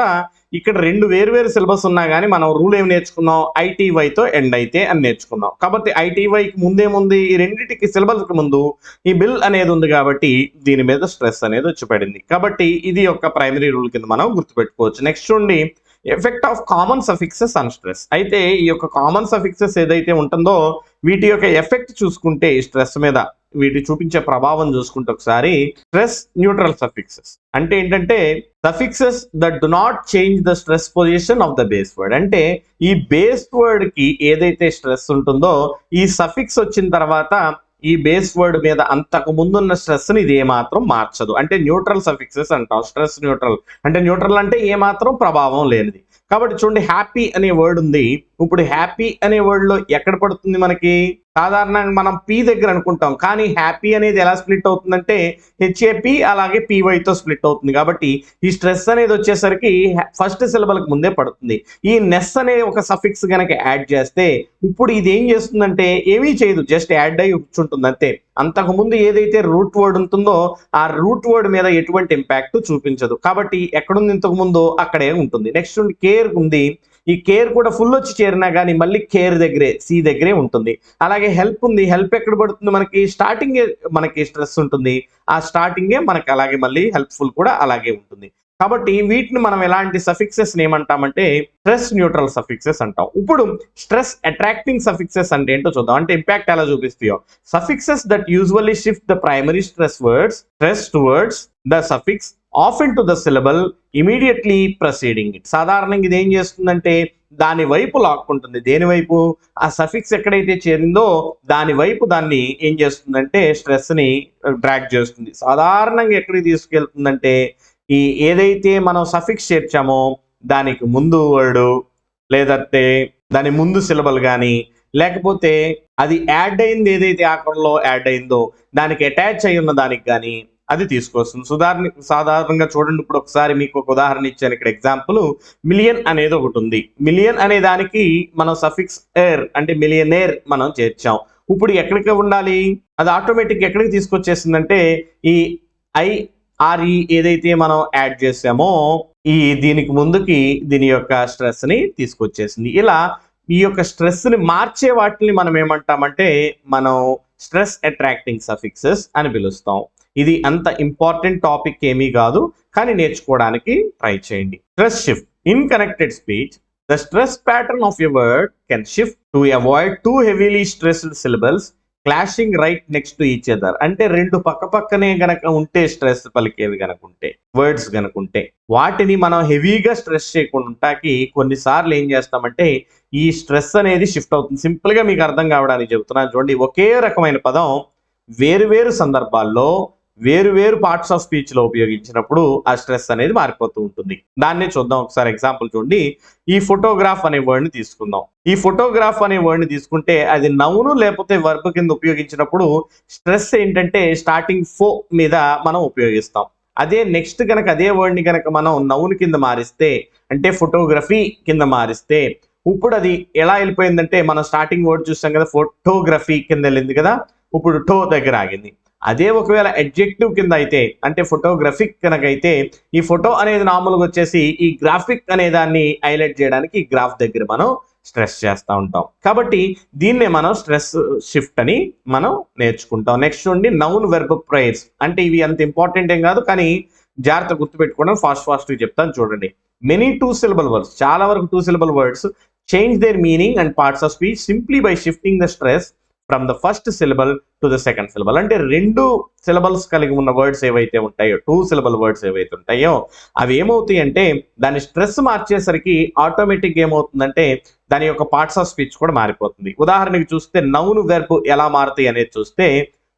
ఇక్కడ రెండు వేరు సిలబస్ ఉన్నా కానీ మనం రూల్ ఏం నేర్చుకున్నాం, ITYతో ఎండ్ అయితే అని నేర్చుకున్నాం. కాబట్టి ITYకి ముందేముంది, ఈ రెండింటికి సిలబల్కి ముందు ఈ బిల్ అనేది ఉంది కాబట్టి దీని మీద స్ట్రెస్ అనేది వచ్చి పడింది. కాబట్టి ఇది ఒక ప్రైమరీ రూల్ కింద మనం గుర్తుపెట్టుకోవచ్చు. నెక్స్ట్ చూడండి, effect of common suffixes on stress. అయితే ఈ యొక్క కామన్ సఫిక్సెస్ ఏదైతే ఉంటుందో వీటి యొక్క ఎఫెక్ట్ చూసుకుంటే స్ట్రెస్ మీద వీటి చూపించే ప్రభావం చూసుకుంటే ఒకసారి స్ట్రెస్ న్యూట్రల్ సఫిక్సెస్ అంటే ఏంటంటే suffixes that do not change the stress position of the base word. అంటే ఈ బేస్ వర్డ్ కి ఏదైతే స్ట్రెస్ ఉంటుందో ఈ సఫిక్స్ వచ్చిన తర్వాత ఈ బేస్ వర్డ్ మీద అంతకు ముందున్న స్ట్రెస్ ని ఇది ఏమాత్రం మార్చదు. అంటే న్యూట్రల్ సఫిక్సెస్ అంటాం. స్ట్రెస్ న్యూట్రల్ అంటే న్యూట్రల్ అంటే ఏమాత్రం ప్రభావం లేనిది. కాబట్టి చూడండి, హ్యాపీ అనే వర్డ్ ఉంది. ఇప్పుడు హ్యాపీ అనే వర్డ్ లో ఎక్కడ పడుతుంది మనకి, సాధారణంగా మనం P దగ్గర అనుకుంటాం, కానీ హ్యాపీ అనేది ఎలా స్ప్లిట్ అవుతుందంటే HAP అలాగే PYతో స్ప్లిట్ అవుతుంది. కాబట్టి ఈ స్ట్రెస్ అనేది వచ్చేసరికి ఫస్ట్ సిలబల్కి ముందే పడుతుంది. ఈ నెస్ అనే ఒక సఫిక్స్ కనుక యాడ్ చేస్తే ఇప్పుడు ఇది ఏం చేస్తుందంటే ఏమీ చేయదు, జస్ట్ యాడ్ అయ్యి కూర్చుంటుంది అంతే. అంతకుముందు ఏదైతే రూట్ వర్డ్ ఉంటుందో ఆ రూట్ వర్డ్ మీద ఎటువంటి ఇంపాక్ట్ చూపించదు. కాబట్టి ఎక్కడుంది ఇంతకు ముందు అక్కడే ఉంటుంది. నెక్స్ట్ కేర్ ఉంది. ఈ కేర్ కూడా ఫుల్ వచ్చి చేరినా కానీ మళ్ళీ కేర్ దగ్గరే C దగ్గరే ఉంటుంది. అలాగే హెల్ప్ ఉంది. హెల్ప్ ఎక్కడ పడుతుంది మనకి, స్టార్టింగ్ మనకి స్ట్రెస్ ఉంటుంది, ఆ స్టార్టింగే మనకి అలాగే మళ్ళీ హెల్ప్ఫుల్ కూడా అలాగే ఉంటుంది. కాబట్టి వీటిని మనం ఎలాంటి సఫిక్సెస్ ఏమంటామంటే స్ట్రెస్ న్యూట్రల్ సఫిక్సెస్ అంటాం. ఇప్పుడు స్ట్రెస్ అట్రాక్టింగ్ సఫిక్సెస్ అంటే ఏంటో చూద్దాం. అంటే ఇంపాక్ట్ ఎలా చూపిస్తాయో. Suffixes that usually shift the primary stress towards the suffix often to the syllable immediately preceding it. సాధారణంగా ఇది ఏం చేస్తుందంటే దాని వైపు లాక్కుంటుంది. దేని వైపు, ఆ సఫిక్స్ ఎక్కడైతే చేరిందో దాని వైపు దాన్ని ఏం చేస్తుందంటే స్ట్రెస్ ని డ్రాగ్ చేస్తుంది. సాధారణంగా ఎక్కడికి తీసుకెళ్తుందంటే ఈ ఏదైతే మనం సఫిక్స్ చేర్చామో దానికి ముందు వర్డ్ లేదంటే దాని ముందు సిలబల్ కానీ లేకపోతే అది యాడ్ అయింది ఏదైతే ఆఖరిలో యాడ్ అయిందో దానికి అటాచ్ అయి ఉన్న దానికి కానీ అది తీసుకొస్తుంది. సాధారణంగా చూడండి, ఇప్పుడు ఒకసారి మీకు ఒక ఉదాహరణ ఇచ్చాను. ఇక్కడ ఎగ్జాంపుల్ మిలియన్ అనేది ఒకటి ఉంది. మిలియన్ అనే దానికి మనం సఫిక్స్ ఎయిర్ అంటే మిలియనేర్ మనం చేర్చాం. ఇప్పుడు ఎక్కడికి ఉండాలి, అది ఆటోమేటిక్ ఎక్కడికి తీసుకొచ్చేసిందంటే ఈ IRE ఏదైతే మనం యాడ్ చేసామో ఈ దీనికి ముందుకి దీని యొక్క స్ట్రెస్ ని తీసుకొచ్చేసింది. ఇలా ఈ యొక్క స్ట్రెస్ ని మార్చే వాటిని మనం ఏమంటామంటే మనం స్ట్రెస్ అట్రాక్టింగ్ సఫిక్సెస్ అని పిలుస్తాం. ఇది అంత ఇంపార్టెంట్ టాపిక్ ఏమీ కాదు, కానీ నేర్చుకోవడానికి ట్రై చేయండి. Stress shift in connected speech. The stress pattern of a word can shift to avoid two heavily stressed syllables clashing right next to each other. అంటే రెండు పక్కనే గనక ఉంటే స్ట్రెస్ పలికేవి గనక ఉంటే వర్డ్స్ గనక ఉంటే వాటిని మనం హెవీగా స్ట్రెస్ చేయకుండా ఉంటాకి కొన్నిసార్లు ఏం చేస్తామంటే ఈ స్ట్రెస్ అనేది షిఫ్ట్ అవుతుంది. సింపుల్ గా మీకు అర్థం కావడానికి చెబుతున్నాను చూడండి. ఒకే రకమైన పదం వేరు సందర్భాల్లో వేరు పార్ట్స్ ఆఫ్ స్పీచ్ లో ఉపయోగించినప్పుడు ఆ స్ట్రెస్ అనేది మారిపోతూ ఉంటుంది. దాన్నే చూద్దాం ఒకసారి. ఎగ్జాంపుల్ చూడండి, ఈ ఫోటోగ్రాఫ్ అనే వర్డ్ ని తీసుకుందాం. ఈ ఫోటోగ్రాఫ్ అనే వర్డ్ ని తీసుకుంటే అది నౌను లేకపోతే వర్బ్ కింద ఉపయోగించినప్పుడు స్ట్రెస్ ఏంటంటే స్టార్టింగ్ ఫో మీద మనం ఉపయోగిస్తాం. అదే నెక్స్ట్ కనుక అదే వర్డ్ ని కనుక మనం నౌన్ కింద మారిస్తే అంటే ఫోటోగ్రఫీ కింద మారిస్తే ఇప్పుడు అది ఎలా వెళ్ళిపోయిందంటే మనం స్టార్టింగ్ వర్డ్ చూస్తాం కదా, ఫోటోగ్రఫీ కింద వెళ్ళింది కదా, ఇప్పుడు టో దగ్గర ఆగింది. అదే ఒకవేళ అడ్జెక్టివ్ కింద అయితే అంటే ఫోటోగ్రఫిక్ కనుక అయితే ఈ ఫోటో అనేది నార్మల్గా వచ్చేసి ఈ గ్రాఫిక్ అనే దాన్ని హైలైట్ చేయడానికి ఈ గ్రాఫ్ దగ్గర మనం స్ట్రెస్ చేస్తూ ఉంటాం. కాబట్టి దీన్నే మనం స్ట్రెస్ షిఫ్ట్ అని మనం నేర్చుకుంటాం. నెక్స్ట్ ఉండి నౌన్ వెర్బ్ ప్రేయర్స్. అంటే ఇవి అంత ఇంపార్టెంట్ ఏం కాదు, కానీ జాగ్రత్త గుర్తుపెట్టుకోవడం ఫాస్ట్ చెప్తాను చూడండి. మెనీ 2 syllable వర్డ్స్, చాలా వరకు 2 syllable words change their meaning and parts of speech simply by shifting the stress from the first syllable to the second syllable. అంటే 2 సిలబల్స్ కలిగి ఉన్న వర్డ్స్ ఏవైతే ఉంటాయో, 2 సిలబల్ వర్డ్స్ ఏవైతే ఉంటాయో అవి ఏమవుతాయి అంటే దాని స్ట్రెస్ మార్చేసరికి ఆటోమేటిక్గా ఏమవుతుందంటే దాని యొక్క పార్ట్స్ ఆఫ్ స్పీచ్ కూడా మారిపోతుంది. ఉదాహరణకి చూస్తే నౌన్ వెర్బ్ ఎలా మారుతాయి అనేది చూస్తే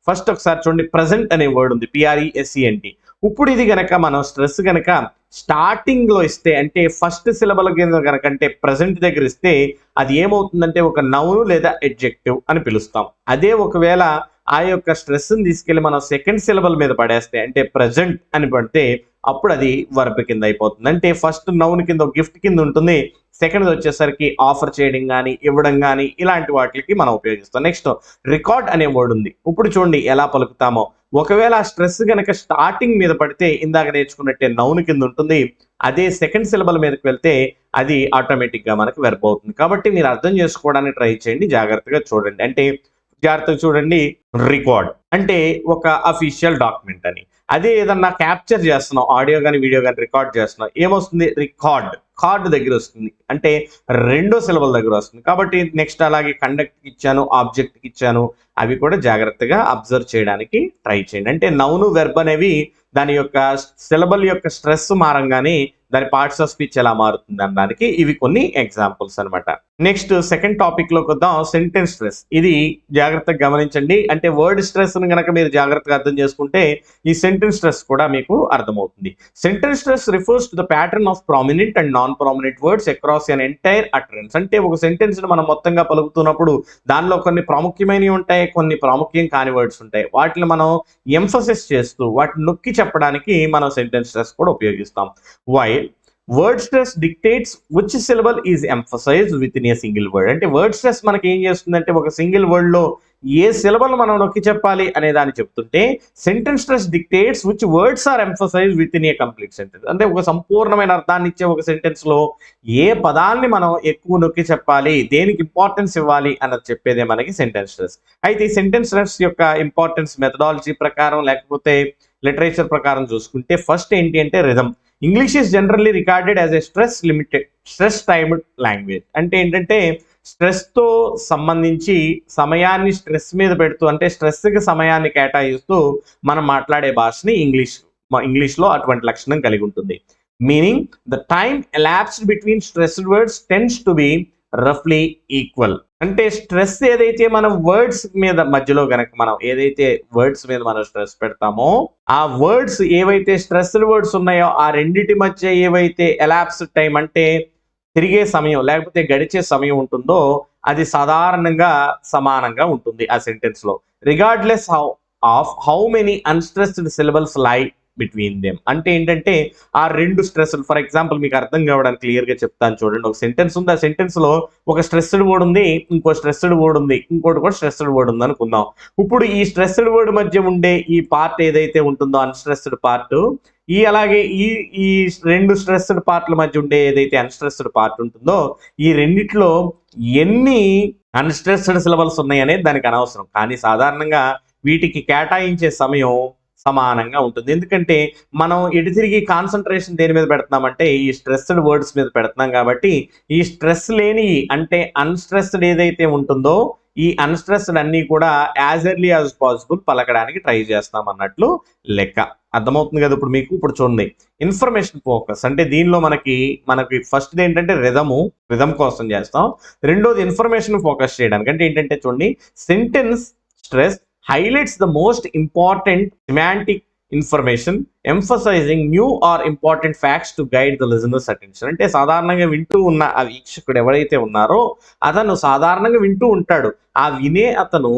ఫస్ట్ ఒకసారి చూడండి, ప్రెసెంట్ అనే వర్డ్ ఉంది, PRESENT. ఇప్పుడు ఇది గనక మనం స్ట్రెస్ గనక స్టార్టింగ్ లో ఇస్తే, అంటే ఫస్ట్ సిలబల్ కింద కనుక అంటే ప్రెసెంట్ దగ్గర ఇస్తే అది ఏమవుతుందంటే ఒక నౌన్ లేదా ఎడ్జెక్టివ్ అని పిలుస్తాం. అదే ఒకవేళ ఆ యొక్క స్ట్రెస్ ని తీసుకెళ్లి మనం సెకండ్ సిలబల్ మీద పడేస్తే, అంటే ప్రెసెంట్ అని పడితే అప్పుడు అది వర్బ్ కింద అయిపోతుంది. అంటే ఫస్ట్ నౌన్ కింద గిఫ్ట్ కింద ఉంటుంది, సెకండ్ వచ్చేసరికి ఆఫర్ చేయడం కానీ ఇవ్వడం కానీ ఇలాంటి వాటికి మనం ఉపయోగిస్తాం. నెక్స్ట్ రికార్డ్ అనే వర్డ్ ఉంది. ఇప్పుడు చూడండి ఎలా పలుకుతామో. ఒకవేళ ఆ స్ట్రెస్ కనుక స్టార్టింగ్ మీద పడితే ఇందాక నేర్చుకున్నట్టే నౌన్ కింద ఉంటుంది, అదే సెకండ్ సిలబల్ మీదకి వెళ్తే అది ఆటోమేటిక్ గా మనకు వెర్బ్ అవుతుంది. కాబట్టి మీరు అర్థం చేసుకోవడానికి ట్రై చేయండి, జాగ్రత్తగా చూడండి. అంటే జాగ్రత్తగా చూడండి, రికార్డ్ అంటే ఒక అఫీషియల్ డాక్యుమెంట్ అని. అదే ఏదన్నా క్యాప్చర్ చేస్తున్నాం, ఆడియో కానీ వీడియో కానీ రికార్డ్ చేస్తున్నాం, ఏమొస్తుంది, రికార్డ్, కార్డ్ దగ్గర వస్తుంది, అంటే 2వ సిలబల్ దగ్గర వస్తుంది. కాబట్టి నెక్స్ట్ అలాగే కండక్ట్ ఇచ్చాను, ఆబ్జెక్ట్ ఇచ్చాను, అవి కూడా జాగ్రత్తగా అబ్జర్వ్ చేయడానికి ట్రై చేయండి. అంటే నౌను వెర్బ్ అనేవి దాని యొక్క సిలబల్ యొక్క స్ట్రెస్ మారంగానే దాని పార్ట్స్ ఆఫ్ స్పీచ్ ఎలా మారుతుంది అనడానికి ఇవి కొన్ని ఎగ్జాంపుల్స్ అనమాట. నెక్స్ట్ సెకండ్ టాపిక్ లోకి వద్దాం, సెంటెన్స్ స్ట్రెస్. ఇది జాగ్రత్తగా గమనించండి. అంటే వర్డ్ స్ట్రెస్ ని కనుక మీరు జాగ్రత్తగా అర్థం చేసుకుంటే ఈ సెంటెన్స్ స్ట్రెస్ కూడా మీకు అర్థమవుతుంది. Sentence stress refers to the pattern of prominent and non prominent words across an entire utterance. అంటే ఒక సెంటెన్స్ ని మనం మొత్తంగా పలుకుతున్నప్పుడు దానిలో కొన్ని ప్రాముఖ్యమైనవి ఉంటాయి, కొన్ని ప్రాముఖ్యం కాని వర్డ్స్ ఉంటాయి. వాటిని మనం ఎంఫసిస్ చేస్తూ వాటిని నొక్కి చెప్పడానికి మనం సెంటెన్స్ స్ట్రెస్ కూడా ఉపయోగిస్తాం. While word stress dictates which syllable is emphasised within a single word. అంటే వర్డ్ స్ట్రెస్ మనకి ఏం చేస్తుందంటే ఒక సింగిల్ వర్డ్ లో ఏ సిలబల్ మనం నొక్కి చెప్పాలి అనే దాన్ని చెప్తుంటే, sentence stress dictates which words are emphasised within a complete sentence. అంటే ఒక సంపూర్ణమైన అర్థాన్ని ఇచ్చే ఒక సెంటెన్స్ లో ఏ పదాన్ని మనం ఎక్కువ నొక్కి చెప్పాలి, దేనికి ఇంపార్టెన్స్ ఇవ్వాలి అన్నది చెప్పేదే మనకి సెంటెన్స్ స్ట్రెస్. అయితే ఈ సెంటెన్స్ స్ట్రెస్ యొక్క ఇంపార్టెన్స్ మెథడాలజీ ప్రకారం లేకపోతే లిటరేచర్ ప్రకారం చూసుకుంటే ఫస్ట్ ఏంటి అంటే rhythm. English is generally recorded as a stress timed language. అంటే ఏంటంటే స్ట్రెస్ తో సంబంధించి సమయాన్ని స్ట్రెస్ మీద పెడుతూ, అంటే స్ట్రెస్ కి సమయాన్ని కేటాయిస్తూ మనం మాట్లాడే భాషని ఇంగ్లీష్ లో అటువంటి లక్షణం కలిగి ఉంటుంది. Meaning the time elapsed between stressed words tends to be రఫ్లీ ఈక్వల్. అంటే స్ట్రెస్ ఏదైతే మనం వర్డ్స్ మీద మధ్యలో గనక మనం ఏదైతే వర్డ్స్ మీద మనం స్ట్రెస్ పెడతామో ఆ వర్డ్స్ ఏవైతే స్ట్రెస్డ్ వర్డ్స్ ఉన్నాయో ఆ రెండిటి మధ్య ఏవైతే ఎలాప్స్డ్ టైం అంటే తిరిగే సమయం లేకపోతే గడిచే సమయం ఉంటుందో అది సాధారణంగా సమానంగా ఉంటుంది ఆ సెంటెన్స్ లో, regardless of how many unstressed syllables లై బిట్వీన్ దెమ్. అంటే ఏంటంటే ఆ 2 స్ట్రెస్, ఫర్ ఎగ్జాంపుల్ మీకు అర్థం కావడానికి క్లియర్ గా చెప్తాను చూడండి. ఒక సెంటెన్స్ ఉంది, ఆ సెంటెన్స్ లో ఒక స్ట్రెస్డ్ వర్డ్ ఉంది, ఇంకో స్ట్రెస్డ్ వర్డ్ ఉంది, ఇంకోటి కూడా స్ట్రెస్డ్ వర్డ్ ఉంది అనుకుందాం. ఇప్పుడు ఈ స్ట్రెస్డ్ వర్డ్ మధ్య ఉండే ఈ పార్ట్ ఏదైతే ఉంటుందో అన్స్ట్రెస్డ్ పార్ట్, అలాగే ఈ 2 స్ట్రెస్డ్ పార్ట్ల మధ్య ఉండే ఏదైతే అన్స్ట్రెస్డ్ పార్ట్ ఉంటుందో ఈ రెండిట్లో ఎన్ని అన్స్ట్రెస్డ్ సిలబల్స్ ఉన్నాయి అనేది దానికి అనవసరం. కానీ సాధారణంగా వీటికి కేటాయించే సమయం సమానంగా ఉంటుంది. ఎందుకంటే మనం ఎటు తిరిగి కాన్సన్ట్రేషన్ దేని మీద పెడుతున్నామంటే ఈ స్ట్రెస్డ్ వర్డ్స్ మీద పెడుతున్నాం. కాబట్టి ఈ స్ట్రెస్ లేని అంటే అన్స్ట్రెస్డ్ ఏదైతే ఉంటుందో ఈ అన్స్ట్రెస్డ్ అన్ని కూడా యాజ్ ఎర్లీ యాజ్ పాసిబుల్ పలకడానికి ట్రై చేస్తాం అన్నట్లు లెక్క. అర్థమవుతుంది కదా ఇప్పుడు మీకు? ఇప్పుడు చూడండి, ఇన్ఫర్మేషన్ ఫోకస్ అంటే దీనిలో మనకి ఫస్ట్ ఏంటంటే రిథమ్ కోసం చేస్తాం. రెండోది ఇన్ఫర్మేషన్ ఫోకస్ చేయడానికి. అంటే ఏంటంటే చూడండి, sentence stress highlights the most important semantic information, emphasizing new or important facts to guide the listener's attention. అంటే సాధారణంగా వింటూ ఉన్న ఆ వీక్షకుడు ఎవరైతే ఉన్నారో అతను సాధారణంగా వింటూ ఉంటాడు. ఆ వినే అతను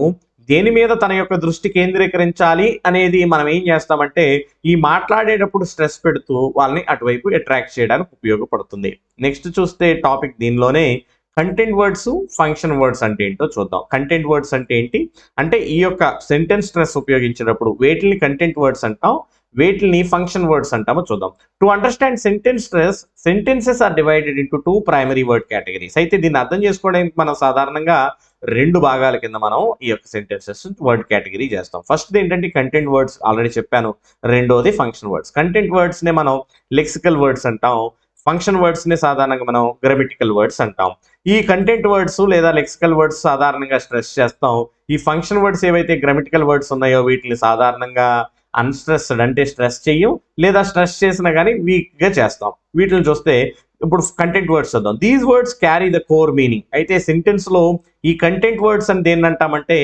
దేని మీద తన యొక్క దృష్టి కేంద్రీకరించాలి అనేది మనం ఏం చేస్తామంటే ఈ మాట్లాడేటప్పుడు స్ట్రెస్ పెడుతూ వాళ్ళని అటువైపు అట్రాక్ట్ చేయడానికి ఉపయోగపడుతుంది. నెక్స్ట్ చూస్తే టాపిక్ దీనిలోనే కంటెంట్ వర్డ్స్, ఫంక్షన్ వర్డ్స్ అంటే ఏంటో చూద్దాం. కంటెంట్ వర్డ్స్ అంటే ఏంటి అంటే ఈ యొక్క సెంటెన్స్ స్ట్రెస్ ఉపయోగించినప్పుడు వేటిని కంటెంట్ వర్డ్స్ అంటాం, వేటిని ఫంక్షన్ వర్డ్స్ అంటామో చూద్దాం. To understand sentence stress, sentences are divided into 2 primary word categories. అయితే దీన్ని అర్థం చేసుకోవడానికి మనం సాధారణంగా 2 భాగాల కింద మనం ఈ యొక్క సెంటెన్సెస్ వర్డ్ కేటగిరీ చేస్తాం. ఫస్ట్ ఏంటంటే కంటెంట్ వర్డ్స్, ఆల్రెడీ చెప్పాను. రెండోది ఫంక్షన్ వర్డ్స్. కంటెంట్ వర్డ్స్ నే మనం లెక్సికల్ వర్డ్స్ అంటాం, ఫంక్షన్ వర్డ్స్ ని సాధారణంగా మనం గ్రామటికల్ వర్డ్స్ అంటాం. ఈ కంటెంట్ వర్డ్స్ లేదా లెక్సికల్ వర్డ్స్ సాధారణంగా స్ట్రెస్ చేస్తాం. ఈ ఫంక్షన్ వర్డ్స్ ఏవైతే గ్రామటికల్ వర్డ్స్ ఉన్నాయో వీటిని సాధారణంగా అన్స్ట్రెస్డ్ అంటే స్ట్రెస్ చెయ్యం, లేదా స్ట్రెస్ చేసినా కానీ వీక్ గా చేస్తాం. వీటిని చూస్తే ఇప్పుడు కంటెంట్ వర్డ్స్ చూద్దాం. These words carry the core meaning. అయితే సెంటెన్స్ లో ఈ కంటెంట్ వర్డ్స్ అని దేన్ని అంటామంటే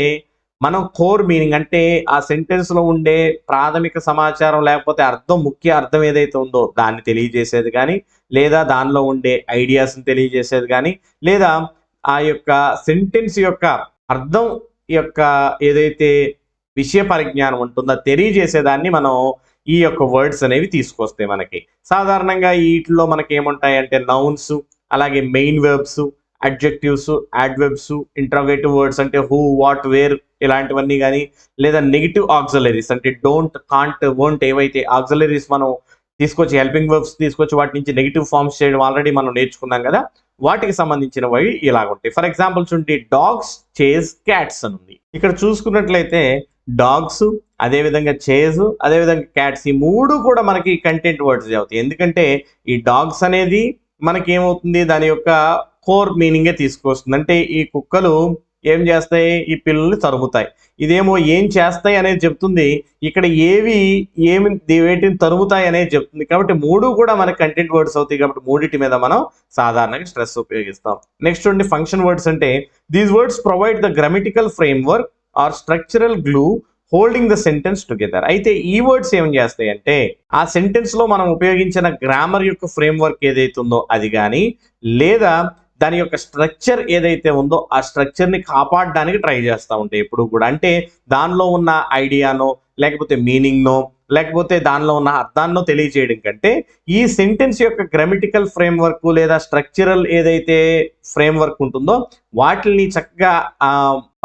మనం కోర్ మీనింగ్ అంటే ఆ సెంటెన్స్ లో ఉండే ప్రాథమిక సమాచారం లేకపోతే అర్థం, ముఖ్య అర్థం ఏదైతే ఉందో దాన్ని తెలియజేసేది కానీ, లేదా దానిలో ఉండే ఐడియాస్ని తెలియజేసేది కానీ, లేదా ఆ యొక్క సెంటెన్స్ యొక్క అర్థం యొక్క ఏదైతే విషయ పరిజ్ఞానం ఉంటుందో తెలియజేసేదాన్ని మనం ఈ యొక్క వర్డ్స్ అనేవి తీసుకొస్తాయి. మనకి సాధారణంగా వీటిలో మనకి ఏముంటాయంటే నౌన్స్, అలాగే main verbs, adjectives, adverbs, interrogative words అంటే హూ, వాట్, వేర్ ఇలాంటివన్నీ కానీ, లేదా నెగిటివ్ ఆక్సిలరీస్ అంటే డోంట్, కాంట్, వోంట్ ఏవైతే ఆక్సిలరీస్ మనం తీసుకొచ్చి హెల్పింగ్ వర్బ్స్ తీసుకొచ్చి వాటి నుంచి నెగిటివ్ ఫార్మ్స్ చేయడం ఆల్రెడీ మనం నేర్చుకున్నాం కదా, వాటికి సంబంధించినవి ఇలాగుంటాయి. ఫర్ ఎగ్జాంపుల్ చూడండి, డాగ్స్ చేజ్ క్యాట్స్ అని ఉంది. ఇక్కడ చూసుకున్నట్లయితే డాగ్స్, అదేవిధంగా చేజ్, అదేవిధంగా క్యాట్స్ ఈ మూడు కూడా మనకి కంటెంట్ వర్డ్స్ అవుతాయి. ఎందుకంటే ఈ డాగ్స్ అనేది మనకి ఏమవుతుంది, దాని యొక్క కోర్ మీనింగే తీసుకొస్తుంది. అంటే ఈ కుక్కలు ఏం చేస్తాయి, ఈ పిల్లల్ని తరుముతాయి. ఇదేమో ఏం చేస్తాయి అనేది చెప్తుంది, ఇక్కడ వేటిని తరుముతాయి అనేది చెప్తుంది. కాబట్టి మూడు కూడా మనకి కంటెంట్ వర్డ్స్ అవుతాయి. కాబట్టి మూడింటి మీద మనం సాధారణంగా స్ట్రెస్ ఉపయోగిస్తాం. నెక్స్ట్ ఉండి ఫంక్షన్ వర్డ్స్ అంటే these words provide the grammatical framework or structural glue holding the sentence together. అయితే ఈ వర్డ్స్ ఏం చేస్తాయి అంటే ఆ సెంటెన్స్ లో మనం ఉపయోగించిన గ్రామర్ యొక్క ఫ్రేమ్వర్క్ ఏదైతే ఉందో అది కానీ, లేదా దాని యొక్క స్ట్రక్చర్ ఏదైతే ఉందో ఆ స్ట్రక్చర్ని కాపాడడానికి ట్రై చేస్తూ ఉంటాయి ఎప్పుడు కూడా. అంటే దానిలో ఉన్న ఐడియానో, లేకపోతే మీనింగ్నో, లేకపోతే దానిలో ఉన్న అర్థాన్నో తెలియజేయడం కంటే ఈ సెంటెన్స్ యొక్క గ్రామటికల్ ఫ్రేమ్వర్క్ లేదా స్ట్రక్చరల్ ఏదైతే ఫ్రేమ్వర్క్ ఉంటుందో వాటిని చక్కగా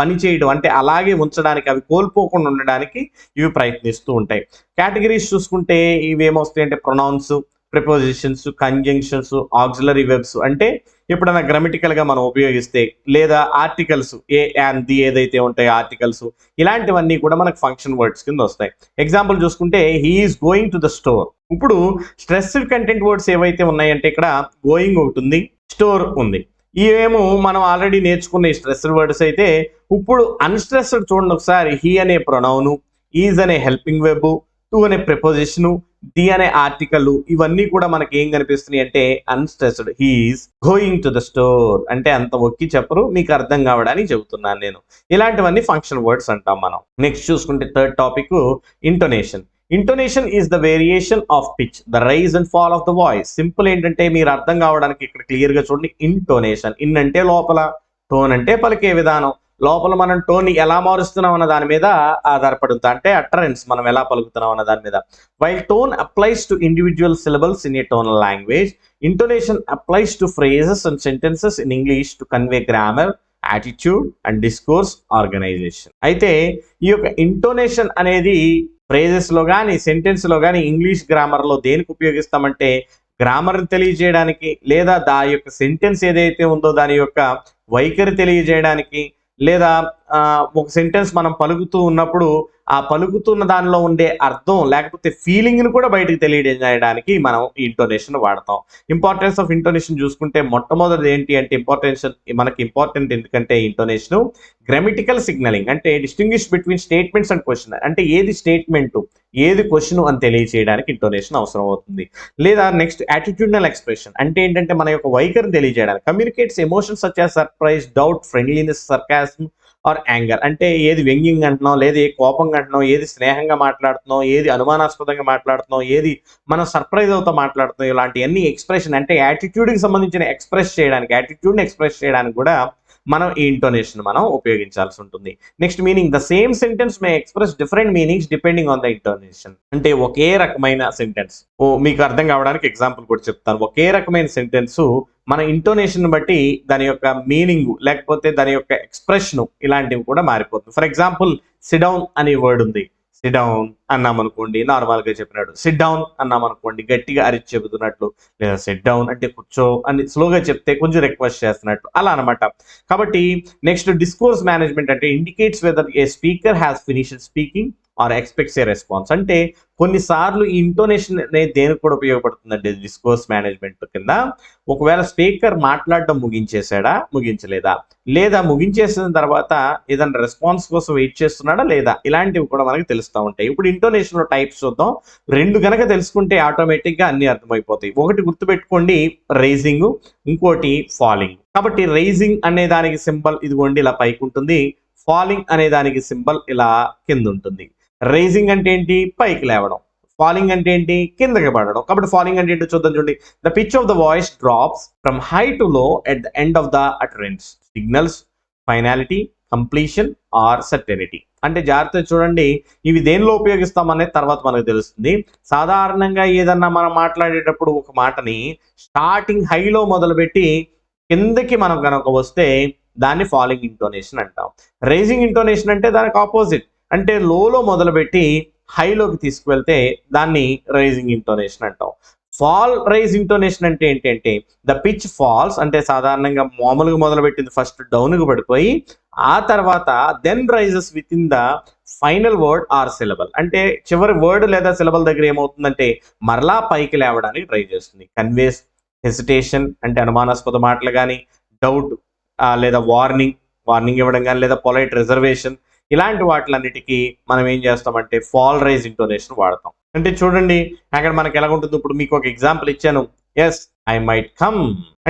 పనిచేయడం అంటే అలాగే ఉంచడానికి, అవి కోల్పోకుండా ఉండడానికి ఇవి ప్రయత్నిస్తూ ఉంటాయి. కేటగిరీస్ చూసుకుంటే ఇవి ఏమొస్తాయి అంటే pronouns, prepositions, conjunctions, auxiliary verbs అంటే ఎప్పుడైనా గ్రామటికల్ గా మనం ఉపయోగిస్తే, లేదా ఆర్టికల్స్ ఏ అండ్ ది ఏదైతే ఉంటాయో ఆర్టికల్స్, ఇలాంటివన్నీ కూడా మనకు ఫంక్షన్ వర్డ్స్ కింద వస్తాయి. ఎగ్జాంపుల్ చూసుకుంటే he is going to the store. ఇప్పుడు స్ట్రెస్డ్ కంటెంట్ వర్డ్స్ ఏవైతే ఉన్నాయంటే ఇక్కడ గోయింగ్ ఒకటి ఉంది, స్టోర్ ఉంది. ఇవేమో మనం ఆల్రెడీ నేర్చుకున్న ఈ స్ట్రెస్డ్ వర్డ్స్ అయితే ఇప్పుడు అన్స్ట్రెస్డ్ చూడండి ఒకసారి. హీ అనే ప్రొనౌను, ఈజ్ అనే హెల్పింగ్ వెర్బ్, టు అనే ప్రిపోజిషను, ది అనే ఆర్టికల్, ఇవన్నీ కూడా మనకి ఏం కనిపిస్తున్నాయి అంటే unstressed. He is going to the store అంటే అంత ఒక్కి చెప్పరు, మీకు అర్థం కావడానికి చెబుతున్నాను నేను. ఇలాంటివన్నీ ఫంక్షన్ వర్డ్స్ అంటాం మనం. నెక్స్ట్ చూసుకుంటే third topic intonation. Intonation is the variation of pitch, the rise and fall of the voice. Simple ఏంటంటే మీరు అర్థం కావడానికి ఇక్కడ క్లియర్ గా చూడండి. ఇంటోనేషన్, ఇన్ అంటే లోపల, టోన్ అంటే పలికే విధానం. లోపల మనం టోన్ ఎలా మారుస్తున్నాం అన్న దాని మీద ఆధారపడుతుంది, అంటే అటరెన్స్ మనం ఎలా పలుకుతున్నాం అన్న దాని మీద. While tone applies to individual syllables in a tonal language, intonation applies to phrases and sentences in English to convey grammar, attitude and discourse organisation. అయితే ఈ యొక్క ఇంటోనేషన్ అనేది ఫ్రేజెస్ లో కానీ, సెంటెన్స్ లో కానీ, ఇంగ్లీష్ గ్రామర్ లో దేనికి ఉపయోగిస్తామంటే గ్రామర్ని తెలియజేయడానికి, లేదా దాని యొక్క సెంటెన్స్ ఏదైతే ఉందో దాని యొక్క వైఖరి తెలియజేయడానికి, లేదా ఒక సెంటెన్స్ మనం పలుకుతూ ఉన్నప్పుడు ఆ పలుకుతున్న దానిలో ఉండే అర్థం లేకపోతే ఫీలింగ్ని కూడా బయటకు తెలియజేయడానికి మనం ఈ ఇంటోనేషన్ వాడతాం. ఇంపార్టెన్స్ ఆఫ్ ఇంటోనేషన్ చూసుకుంటే మొట్టమొదటి ఏంటి అంటే మనకి ఇంపార్టెంట్ ఎందుకంటే ఇంటోనేషన్ గ్రామటికల్ సిగ్నలింగ్ అంటే distinguish between statements and question. అంటే ఏది స్టేట్మెంట్ ఏది క్వశ్చన్ అని తెలియజేయడానికి ఇంటోనేషన్ అవసరం అవుతుంది. లేదా నెక్స్ట్ యాటిట్యూడనల్ ఎక్స్ప్రెషన్ అంటే ఏంటంటే మన యొక్క వైఖరిని తెలియజేయడానికి. Communicates emotions such as surprise, doubt, friendliness, sarcasm or anger. అంటే ఏది వ్యంగ్యంగా అంటున్నాం, లేదా ఏ కోపంగా అంటున్నాం, ఏది స్నేహంగా మాట్లాడుతున్నాం, ఏది అనుమానాస్పదంగా మాట్లాడుతున్నాం, ఏది మనం సర్ప్రైజ్ అవుతా మాట్లాడుతున్నాం, ఇలాంటి ఎక్స్ప్రెషన్ అంటే యాటిట్యూడ్కి సంబంధించిన యాటిట్యూడ్ని ఎక్స్ప్రెస్ చేయడానికి కూడా మనం ఈ ఇంటోనేషన్ మనం ఉపయోగించాల్సి ఉంటుంది. Next meaning, the same sentence May express different meanings depending on the intonation. అంటే ఒకే రకమైన సెంటెన్స్, మీకు అర్థం కావడానికి ఎగ్జాంపుల్ కూడా చెప్తాను. ఒకే రకమైన సెంటెన్స్ మన ఇంటోనేషన్ బట్టి దాని యొక్క మీనింగ్ లేకపోతే దాని యొక్క ఎక్స్ప్రెషన్ ఇలాంటివి కూడా మారిపోతుంది. ఫర్ ఎగ్జాంపుల్ సిట్ డౌన్ అనే వర్డ్ ఉంది. సిట్ డౌన్ అన్నాం అనుకోండి, నార్మల్ గా చెప్పినట్టు. సిట్ డౌన్ అన్నాం అనుకోండి, గట్టిగా అరిచి చెబుతున్నట్లు. లేదా సిట్ డౌన్ అంటే కూర్చో అని స్లోగా చెప్తే కొంచెం రిక్వెస్ట్ చేస్తున్నట్టు అలా అనమాట. కాబట్టి నెక్స్ట్ డిస్కోర్స్ మేనేజ్మెంట్ అంటే indicates whether a speaker has finished speaking or expects a response. అంటే కొన్నిసార్లు ఈ ఇంటోనేషన్ అనేది దేనికి కూడా ఉపయోగపడుతుందంటే డిస్కోర్స్ మేనేజ్మెంట్ కింద. ఒకవేళ స్పీకర్ మాట్లాడడం ముగించలేదా, లేదా ముగించేసిన తర్వాత ఏదైనా రెస్పాన్స్ కోసం వెయిట్ చేస్తున్నాడా లేదా, ఇలాంటివి కూడా మనకి తెలుస్తూ ఉంటాయి. ఇప్పుడు ఇంటోనేషన్ లో టైప్స్ చూద్దాం. 2 కనుక తెలుసుకుంటే ఆటోమేటిక్ గా అన్ని అర్థమైపోతాయి. ఒకటి గుర్తుపెట్టుకోండి, రైజింగ్, ఇంకోటి ఫాలింగ్. కాబట్టి రైజింగ్ అనే దానికి సింబల్ ఇదిగోండి ఇలా పైకి ఉంటుంది, ఫాలింగ్ అనే దానికి సింబల్ ఇలా కింద ఉంటుంది. రైజింగ్ అంటే ఏంటి, పైకి లేవడం. ఫాలింగ్ అంటే ఏంటి, కిందకి పడడం. కాబట్టి ఫాలింగ్ అంటే ఏంటో చూద్దాం చూడండి. The pitch of the voice drops from high to low at the end of the utterance, signals finality, completion or certainty. అంటే జాగ్రత్త చూడండి, ఇవి దేనిలో ఉపయోగిస్తామనేది తర్వాత మనకు తెలుస్తుంది. సాధారణంగా ఏదన్నా మనం మాట్లాడేటప్పుడు ఒక మాటని స్టార్టింగ్ హైలో మొదలుపెట్టి కిందకి మనం కనుక వస్తే దాన్ని ఫాలింగ్ ఇంటోనేషన్ అంటాం. రైజింగ్ ఇంటోనేషన్ అంటే దానికి ఆపోజిట్, అంటే లోలో మొదలుపెట్టి హైలోకి తీసుకువెళ్తే దాన్ని రైజింగ్ ఇంటోనేషన్ అంటాం. ఫాల్ రైజ్ ఇంటోనేషన్ అంటే ఏంటంటే ద పిచ్ ఫాల్స్, అంటే సాధారణంగా మామూలుగా మొదలుపెట్టింది ఫస్ట్ డౌన్కి పడిపోయి ఆ తర్వాత then rises within the final word or syllable. అంటే చివరి వర్డ్ లేదా సిలబల్ దగ్గర ఏమవుతుందంటే మరలా పైకి లేవడానికి ట్రై చేస్తుంది. కన్వేస్ హెసిటేషన్, అంటే అనుమానాస్పద మాటలు కానీ, డౌట్ లేదా వార్నింగ్ ఇవ్వడం కానీ, లేదా పొలైట్ రిజర్వేషన్, ఇలాంటి వాటిలన్నిటికీ మనం ఏం చేస్తామంటే ఫాల్ రైజ్ ఇంటోనేషన్ వాడతాం. అంటే చూడండి అక్కడ మనకి ఎలా ఉంటుంది. ఇప్పుడు మీకు ఒక ఎగ్జాంపుల్ ఇచ్చాను, ఎస్ ఐ మైట్ కమ్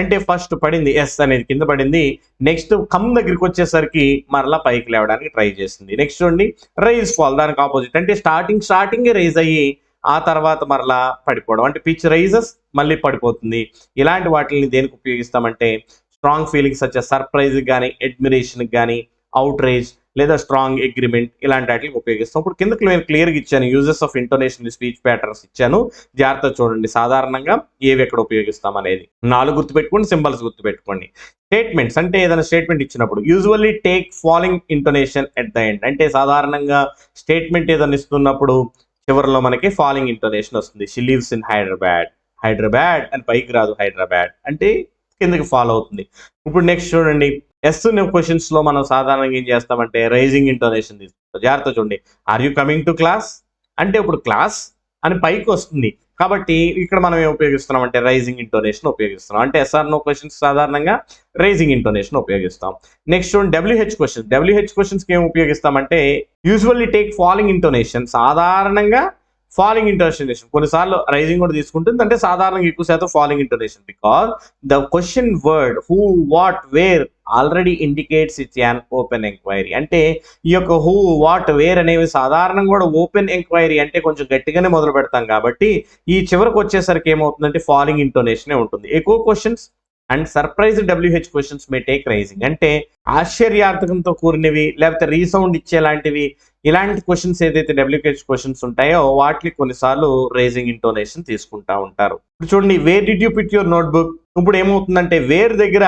అంటే ఫస్ట్ పడింది ఎస్ అనేది కింద పడింది, నెక్స్ట్ కమ్ దగ్గరికి వచ్చేసరికి మరలా పైకి లేవడానికి ట్రై చేసింది. నెక్స్ట్ చూడండి రైజ్ ఫాల్, దానికి ఆపోజిట్, అంటే స్టార్టింగ్ రైజ్ అయ్యి ఆ తర్వాత మరలా పడిపోవడం, అంటే పిచ్ రైజెస్ మళ్ళీ పడిపోతుంది. ఇలాంటి వాటిని దేనికి ఉపయోగిస్తామంటే strong feelings such as surprise కానీ, అడ్మిరేషన్ కానీ, అవుట్ రేజ్ లేదా స్ట్రాంగ్ అగ్రిమెంట్, ఇలాంటి వాటికి ఉపయోగిస్తాం. ఇప్పుడు కిందకి నేను క్లియర్గా ఇచ్చాను, uses of intonation speech patterns ఇచ్చాను, జాగ్రత్త చూడండి సాధారణంగా ఏవి ఎక్కడ ఉపయోగిస్తాం అనేది. 4 గుర్తుపెట్టుకోండి, సింబల్స్ గుర్తుపెట్టుకోండి. స్టేట్మెంట్స్ అంటే ఏదైనా స్టేట్మెంట్ ఇచ్చినప్పుడు usually take falling intonation at the end, అంటే సాధారణంగా స్టేట్మెంట్ ఏదైనా ఇస్తున్నప్పుడు చివరిలో మనకి ఫాలింగ్ ఇంటోనేషన్ వస్తుంది. షీ లివ్స్ ఇన్ హైదరాబాద్ అని పైకి రాదు, హైదరాబాద్ అంటే కిందకి ఫాలో అవుతుంది. ఇప్పుడు నెక్స్ట్ చూడండి, ఎస్ క్వశ్చన్స్ లో మనం సాధారణంగా ఏం చేస్తామంటే రైజింగ్ ఇంటోనేషన్ తీసుకుంటాం. జాగ్రత్త చూడండి, are you coming to class అంటే ఇప్పుడు క్లాస్ అని పైకి వస్తుంది, కాబట్టి ఇక్కడ మనం ఏం ఉపయోగిస్తున్నాం అంటే రైజింగ్ ఇంటోనేషన్ ఉపయోగిస్తున్నాం. అంటే ఎస్ఆర్ నో క్వశ్చన్స్ సాధారణంగా రైజింగ్ ఇంటోనేషన్ ఉపయోగిస్తాం. నెక్స్ట్ చూడండి డబ్ల్యూహెచ్ క్వశ్చన్స్కి ఏం ఉపయోగిస్తామంటే యూజువల్లీ టేక్ ఫాలింగ్ ఇంటోనేషన్, సాధారణంగా ఫాలింగ్ ఇంటోనేషన్, కొన్నిసార్లు రైజింగ్ కూడా తీసుకుంటుంది, అంటే సాధారణంగా ఎక్కువ శాతం falling intonation, because the question word who, what, where already indicates it's an open enquiry. అంటే ఈ యొక్క హూ, వాట్, వేర్ అనేవి సాధారణంగా కూడా ఓపెన్ ఎంక్వైరీ అంటే కొంచెం గట్టిగానే మొదలు పెడతాం, కాబట్టి ఈ చివరికి వచ్చేసరికి ఏమవుతుందంటే ఫాలింగ్ ఇంటోనేషనే ఉంటుంది. ఎక్కువ questions and surprise WH questions may take rising, అంటే ఆశ్చర్యార్థకంతో కూడినవి లేకపోతే రీసౌండ్ ఇచ్చేలాంటివి, ఇలాంటి క్వశ్చన్స్ ఏదైతే డబ్ల్యూహెచ్ క్వశ్చన్స్ ఉంటాయో వాటికి కొన్నిసార్లు రైజింగ్ ఇంటోనేషన్ తీసుకుంటా ఉంటారు. ఇప్పుడు చూడండి, where did you put your notebook, ఇప్పుడు ఏమవుతుందంటే వేర్ దగ్గర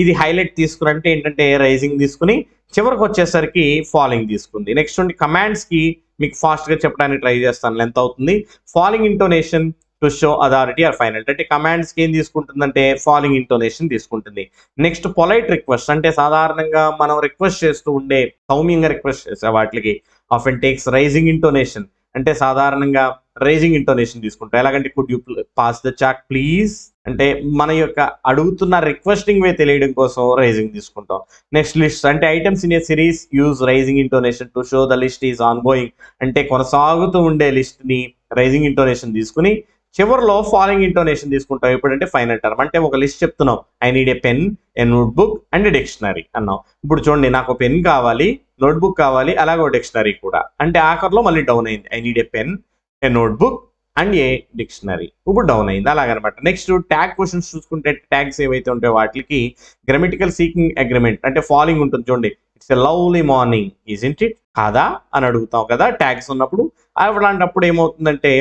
ఇది హైలైట్ తీసుకుని అంటే ఏంటంటే రైజింగ్ తీసుకుని చివరికి వచ్చేసరికి ఫాలింగ్ తీసుకుంది. నెక్స్ట్ చూడండి, కమాండ్స్ కి మీకు ఫాస్ట్ గా చెప్పడానికి ట్రై చేస్తాను, లెంత్ అవుతుంది. Falling intonation to show authority or final, అంటే కమాండ్స్ కి ఏం తీసుకుంటుందంటే ఫాలింగ్ ఇంటోనేషన్ తీసుకుంటుంది. నెక్స్ట్ పొలైట్ రిక్వెస్ట్, అంటే సాధారణంగా మనం రిక్వెస్ట్ చేస్తూ ఉండే సౌమ్యంగా రిక్వెస్ట్ చేసే వాటికి ఆఫెన్ టేక్స్ రైజింగ్ ఇంటోనేషన్, అంటే సాధారణంగా రైజింగ్ ఇంటోనేషన్ తీసుకుంటాం. ఎలాగంటే could you pass the chalk please, అంటే మన యొక్క అడుగుతున్న రిక్వెస్టింగ్ వే తెలియడం కోసం రైజింగ్ తీసుకుంటాం. నెక్స్ట్ లిస్ట్, అంటే items in a series use rising intonation to show the list is ongoing, అంటే కొనసాగుతూ ఉండే లిస్ట్ ని రైజింగ్ ఇంటోనేషన్ తీసుకుని చివరిలో ఫాలింగ్ ఇంటోనేషన్ తీసుకుంటాం. ఎప్పుడంటే ఫైనల్ టర్మ్, అంటే ఒక లిస్ట్ చెప్తున్నాం, I need a pen, A notebook and A dictionary అన్నాం. ఇప్పుడు చూడండి, నాకు పెన్ కావాలి, నోట్బుక్ కావాలి, అలాగే ఒక డిక్షనరీ కూడా, అంటే ఆఖరిలో మళ్ళీ డౌన్ అయింది, I need a pen, A notebook and A dictionary, ఇప్పుడు డౌన్ అయింది అలాగనమాట. నెక్స్ట్ ట్యాగ్ క్వశ్చన్స్ చూసుకుంటే ట్యాగ్స్ ఏవైతే ఉంటాయో వాటికి గ్రామటికల్ సీకింగ్ అగ్రిమెంట్, అంటే ఫాలింగ్ ఉంటుంది చూడండి, it's a lovely morning isn't it, కాదా అని అడుగుతాం కదా ట్యాగ్స్ ఉన్నప్పుడు. అలాంటప్పుడు ఏమవుతుందంటే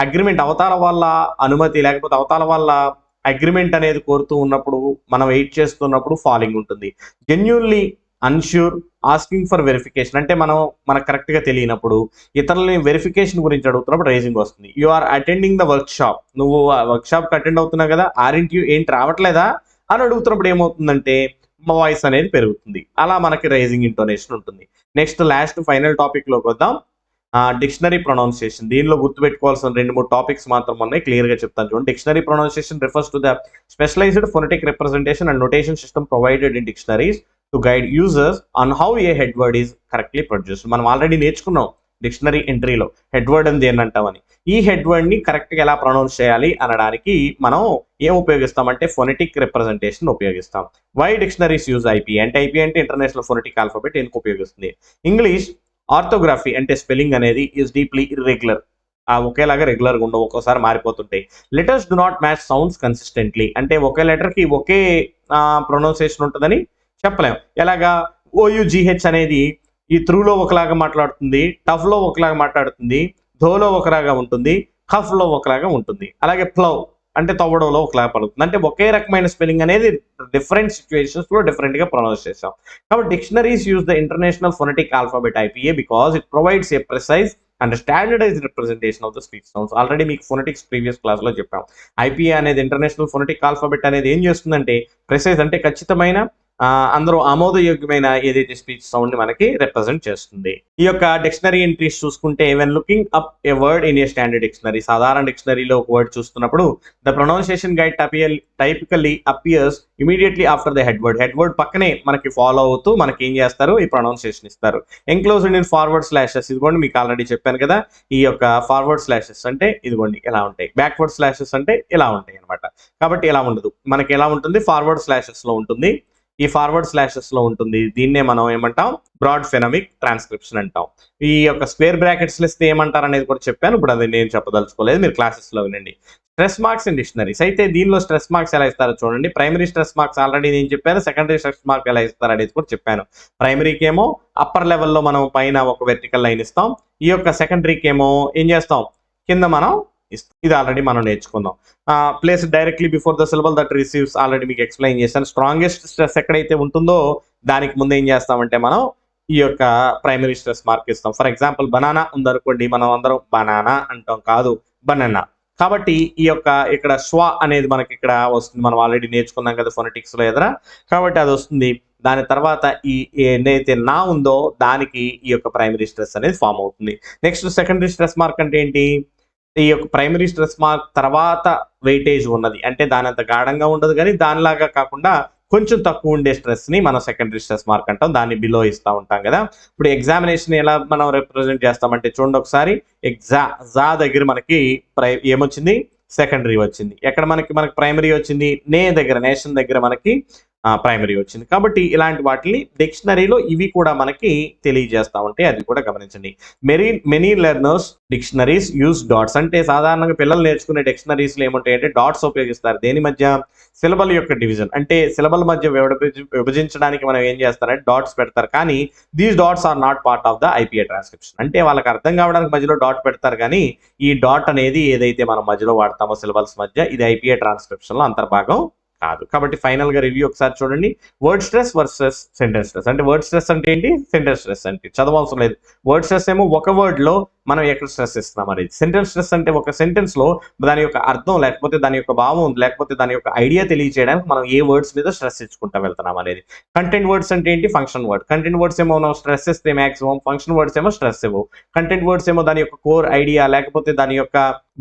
అగ్రిమెంట్, అవతల వాళ్ళ అనుమతి లేకపోతే అవతల వాళ్ళ అగ్రిమెంట్ అనేది కోరుతూ ఉన్నప్పుడు, మనం వెయిట్ చేస్తున్నప్పుడు ఫాలింగ్ ఉంటుంది. Genuinely unsure, asking for verification, అంటే మనకు కరెక్ట్ గా తెలియనప్పుడు ఇతరులని వెరిఫికేషన్ గురించి అడుగుతున్నప్పుడు రైజింగ్ వస్తుంది. You are attending the workshop, నువ్వు వర్క్ షాప్ కి అటెండ్ అవుతున్నావు కదా, ఆర్ఎంట్ యూ ఏంటి రావట్లేదా అని అడుగుతున్నప్పుడు ఏమవుతుందంటే వాయిస్ అనేది పెరుగుతుంది, అలా మనకి రైజింగ్ ఇంటోనేషన్ ఉంటుంది. నెక్స్ట్ లాస్ట్ ఫైనల్ టాపిక్ లోకి వద్దాం. Dictionary pronunciation. దీనిలో గుర్తుపెట్టుకోవాల్సిన 2-3 టాపిక్స్ మాత్రం ఉన్నాయి, క్లియర్గా చెప్తాను చూడండి. Dictionary pronunciation refers to the specialised phonetic representation and notation system provided in dictionaries to guide users on how a headword is correctly produced. మనం ఆల్రెడీ నేర్చుకున్నాం డిక్షనరీ ఎంట్రీలో హెడ్ వర్డ్ అని దేన్ని అంటామని. ఈ హెడ్ వర్డ్ని కరెక్ట్గా ఎలా ప్రొనౌన్స్ చేయాలి అనడానికి మనం ఏం ఉపయోగిస్తామంటే ఫొనెటిక్ రిప్రజెంటేషన్ ఉపయోగిస్తాం. వై డిక్షనరీస్ యూజ్ ఐపీ అంటే ఐపీ అంటే ఇంటర్నేషనల్ ఫొనెటిక్ ఆల్ఫాబెట్ ఎందుకు ఉపయోగిస్తుంది. ఇంగ్లీష్ ఆర్థోగ్రఫీ అంటే స్పెల్లింగ్ అనేది ఈజ్ డీప్లీ ఇర్రెగ్యులర్. ఒకేలాగా రెగ్యులర్గా ఉండవు, ఒక్కోసారి మారిపోతుంటాయి. Letters do not match sounds consistently అంటే ఒకే లెటర్కి ఒకే ప్రొనౌన్సియేషన్ ఉంటుందని చెప్పలేం. ఎలాగా ఓయుజిహెచ్ అనేది ఈ త్రూలో ఒకలాగా మాట్లాడుతుంది, టఫ్లో ఒకలాగా మాట్లాడుతుంది, ధోలో ఒకలాగా ఉంటుంది, ఖఫ్లో ఒకలాగా ఉంటుంది. అలాగే ప్లవ్ అంటే తవ్వడంలో ఒకలాగా పలుకుతుంది. అంటే ఒకే రకమైన స్పెల్లింగ్ అనేది డిఫరెంట్ సిచ్యువేషన్స్లో డిఫరెంట్గా ప్రొనౌన్స్ చేస్తాం. కాబట్టి dictionaries use the international phonetic alphabet IPA because it provides a precise and standardised representation of the speech sounds. Already మీకు ఫొనెటిక్స్ ప్రీవియస్ క్లాస్లో చెప్పాం. ఐపీఏ అనేది ఇంటర్నేషనల్ ఫొనెటిక్ ఆల్ఫాబెట్ అనేది ఏం చేస్తుందంటే ప్రిసైజ్ అంటే ఖచ్చితమైన అందరూ ఆమోదయోగ్యమైన ఏదైతే స్పీచ్ సౌండ్ ని మనకి రిప్రజెంట్ చేస్తుంది. ఈ యొక్క డిక్షనరీ ఎంట్రీస్ చూసుకుంటే when looking up a word in a standard dictionary, సాధారణ డిక్షనరీలో ఒక వర్డ్ చూస్తున్నప్పుడు the pronunciation guide typically appears immediately after the head word. Head word పక్కనే మనకి ఫాలో అవుతూ మనకి ఏం చేస్తారు, ఈ ప్రొనౌన్సియేషన్ ఇస్తారు. ఎంక్లోజ్డ్ ఇన్ ఫార్వర్డ్ స్లాషెస్, ఇదిగోండి మీకు ఆల్రెడీ చెప్పాను కదా. ఈ యొక్క ఫార్వర్డ్ స్లాషెస్ అంటే ఇదిగోండి ఇలా ఉంటాయి, బ్యాక్వర్డ్ స్లాషెస్ అంటే ఇలా ఉంటాయి అనమాట. కాబట్టి ఇలా ఉండదు, మనకి ఎలా ఉంటుంది, ఫార్వర్డ్ స్లాషెస్ లో ఉంటుంది. ఈ ఫార్వర్డ్ స్లాషెస్ లో ఉంటుంది. దీన్నే మనం ఏమంటాం, బ్రాడ్ ఫెనమిక్ ట్రాన్స్క్రిప్షన్ అంటాం. ఈ యొక్క స్క్వేర్ బ్రాకెట్స్ ఇస్తే ఏమంటారు అనేది కూడా చెప్పాను, ఇప్పుడు అది నేను చెప్పదలుచుకోలేదు, మీరు క్లాసెస్ లో వినండి. స్ట్రెస్ మార్క్స్ ఇన్ డిక్షనరీస్, అయితే దీనిలో స్ట్రెస్ మార్క్స్ ఎలా ఇస్తారో చూడండి. ప్రైమరీ స్ట్రెస్ మార్క్స్ ఆల్రెడీ నేను చెప్పాను, సెకండరీ స్ట్రెస్ మార్క్ ఎలా ఇస్తారు అనేది కూడా చెప్పాను. ప్రైమరీకి ఏమో అప్పర్ లెవెల్లో మనం పైన ఒక వెర్టికల్ లైన్ ఇస్తాం. ఈ యొక్క సెకండరీకి ఏమో ఏం చేస్తాం, కింద మనం ఇస్తాం. ఇది ఆల్రెడీ మనం నేర్చుకుందాం. Place directly before the syllable that receives, already మీకు ఎక్స్ప్లెయిన్ చేశాను. స్ట్రాంగెస్ట్ స్ట్రెస్ ఎక్కడైతే ఉంటుందో దానికి ముందు ఏం చేస్తామంటే మనం ఈ యొక్క ప్రైమరీ స్ట్రెస్ మార్క్ ఇస్తాం. ఫర్ ఎగ్జాంపుల్ బనానా ఉందనుకోండి, మనం అందరం బనానా అంటాం, కాదు బనానా. కాబట్టి ఈ యొక్క ఇక్కడ స్వ అనేది మనకి ఇక్కడ వస్తుంది, మనం ఆల్రెడీ నేర్చుకున్నాం కదా ఫొనెటిక్స్ లో ఎదురా, కాబట్టి అది వస్తుంది. దాని తర్వాత ఈ ఏదైతే నా ఉందో దానికి ఈ యొక్క ప్రైమరీ స్ట్రెస్ అనేది ఫామ్ అవుతుంది. నెక్స్ట్ సెకండరీ స్ట్రెస్ మార్క్ అంటే ఏంటి, ఈ యొక్క ప్రైమరీ స్ట్రెస్ మార్క్ తర్వాత వెయిటేజ్ ఉన్నది, అంటే దాని అంత గాఢంగా ఉండదు కానీ దానిలాగా కాకుండా కొంచెం తక్కువ ఉండే స్ట్రెస్ ని మనం సెకండరీ స్ట్రెస్ మార్క్ అంటాం. దాన్ని బిలో ఇస్తూ ఉంటాం కదా. ఇప్పుడు ఎగ్జామినేషన్ ఎలా మనం రిప్రజెంట్ చేస్తామంటే చూడండి ఒకసారి. జా దగ్గర మనకి ఏమొచ్చింది, సెకండరీ వచ్చింది. ఎక్కడ మనకి ప్రైమరీ వచ్చింది, నేషన్ దగ్గర మనకి ప్రైమరీ వచ్చింది. కాబట్టి ఇలాంటి వాటిని డిక్షనరీలో ఇవి కూడా మనకి తెలియజేస్తా ఉంటాయి, అది కూడా గమనించండి. Many learners dictionaries use dots, అంటే సాధారణంగా పిల్లలు నేర్చుకునే డిక్షనరీస్లో ఏముంటాయి అంటే డాట్స్ ఉపయోగిస్తారు. దేని మధ్య, సిలబల్ యొక్క డివిజన్, అంటే సిలబల్ మధ్య విభజించడానికి మనం ఏం చేస్తారంటే డాట్స్ పెడతారు. కానీ these dots are not part of the IPA transcription, అంటే వాళ్ళకి అర్థం కావడానికి మధ్యలో డాట్ పెడతారు, కానీ ఈ డాట్ అనేది ఏదైతే మనం మధ్యలో వాడతామో సిలబల్స్ మధ్య, ఇది ఐపీఏ ట్రాన్స్క్రిప్షన్ లో అంతర్భాగం కాదు. కాబట్టి ఫైనల్ గా రివ్యూ ఒకసారి చూడండి. Word stress versus sentence stress, అంటే వర్డ్ స్ట్రెస్ అంటే ఏంటి, సెంటెన్స్ స్ట్రెస్ అంటే చదవవసరం లేదు. వర్డ్ స్ట్రెస్ ఏమో ఒక వర్డ్ లో మనం ఎక్కడ స్ట్రెస్ ఇస్తున్నాం అనేది. సెంటెన్స్ స్ట్రెస్ అంటే ఒక సెంటెన్స్ లో దాని యొక్క అర్థం లేకపోతే దాని యొక్క భావం లేకపోతే దాని యొక్క ఐడియా తెలియజేయడానికి మనం ఏ వర్డ్స్ మీద స్ట్రెస్ ఇచ్చుకుంటా వెళ్తున్నాం అనేది. కంటెంట్ వర్డ్స్ అంటే ఏంటి, ఫంక్షన్ వర్డ్. కంటెంట్ వర్డ్స్ ఏమో మనం స్ట్రెస్ ఇస్తే మాక్సిమం, ఫంక్షన్ వర్డ్స్ ఏమో స్ట్రెస్ ఇవ్వవు. కంటెంట్ వర్డ్స్ ఏమో దాని యొక్క కోర్ ఐడియా లేకపోతే దాని యొక్క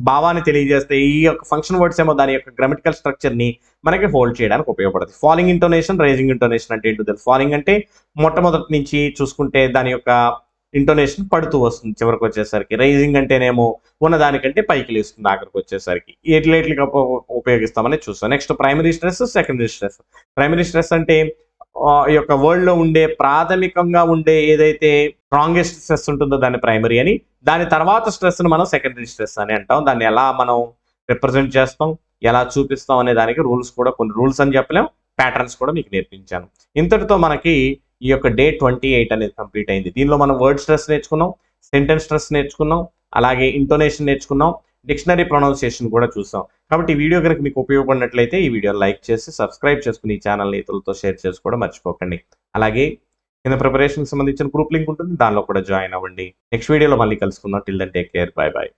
భావాన్ని తెలియజేస్తే, ఈ యొక్క ఫంక్షన్ వర్డ్స్ ఏమో దాని యొక్క గ్రామటికల్ స్ట్రక్చర్ ని మనకి హోల్డ్ చేయడానికి ఉపయోగపడుతుంది. ఫాలింగ్ ఇంటోనేషన్, రైజింగ్ ఇంటోనేషన్ అంటే ఏంటో తెలుసు. ఫాలింగ్ అంటే మొట్టమొదటి నుంచి చూసుకుంటే దాని యొక్క ఇంటోనేషన్ పడుతూ వస్తుంది చివరికి వచ్చేసరికి. రైజింగ్ అంటేనేమో ఉన్నదానికంటే పైకి లేస్తుంది ఆఖరికి వచ్చేసరికి. ఎట్లా ఉపయోగిస్తామని చూస్తాం. Next primary stress, secondary stress. Primary stress అంటే ఈ యొక్క వరల్డ్ లో ఉండే ప్రాథమికంగా ఉండే ఏదైతే స్ట్రాంగెస్ట్ స్ట్రెస్ ఉంటుందో దాన్ని ప్రైమరీ అని, దాని తర్వాత స్ట్రెస్ ని మనం సెకండరీ స్ట్రెస్ అని అంటాం. దాన్ని ఎలా మనం రిప్రజెంట్ చేస్తాం, ఎలా చూపిస్తాం అనే దానికి రూల్స్ కూడా, కొన్ని రూల్స్ అని చెప్పలేం, ప్యాటర్న్స్ కూడా మీకు నేర్పించాను. ఇంతటితో మనకి ఈ యొక్క డే 28 అనేది కంప్లీట్ అయింది. దీనిలో మనం వర్డ్ స్ట్రెస్ నేర్చుకున్నాం, సెంటెన్స్ స్ట్రెస్ నేర్చుకున్నాం, అలాగే ఇంటోనేషన్ నేర్చుకున్నాం, డిక్షనరీ ప్రొనౌన్సియేషన్ కూడా చూసాం. కాబట్టి ఈ వీడియో కనుక మీకు ఉపయోగపడినట్లయితే ఈ వీడియో లైక్ చేసి సబ్స్క్రైబ్ చేసుకుని ఈ ఛానల్ని ఇతరులతో షేర్ చేసుకోవడం మర్చిపోకండి. అలాగే కింద ప్రిపరేషన్కి సంబంధించిన గ్రూప్ లింక్ ఉంటుంది, దానిలో కూడా జాయిన్ అవ్వండి. నెక్స్ట్ వీడియోలో మళ్ళీ కలుసుకుందాం. Till then take care, bye by.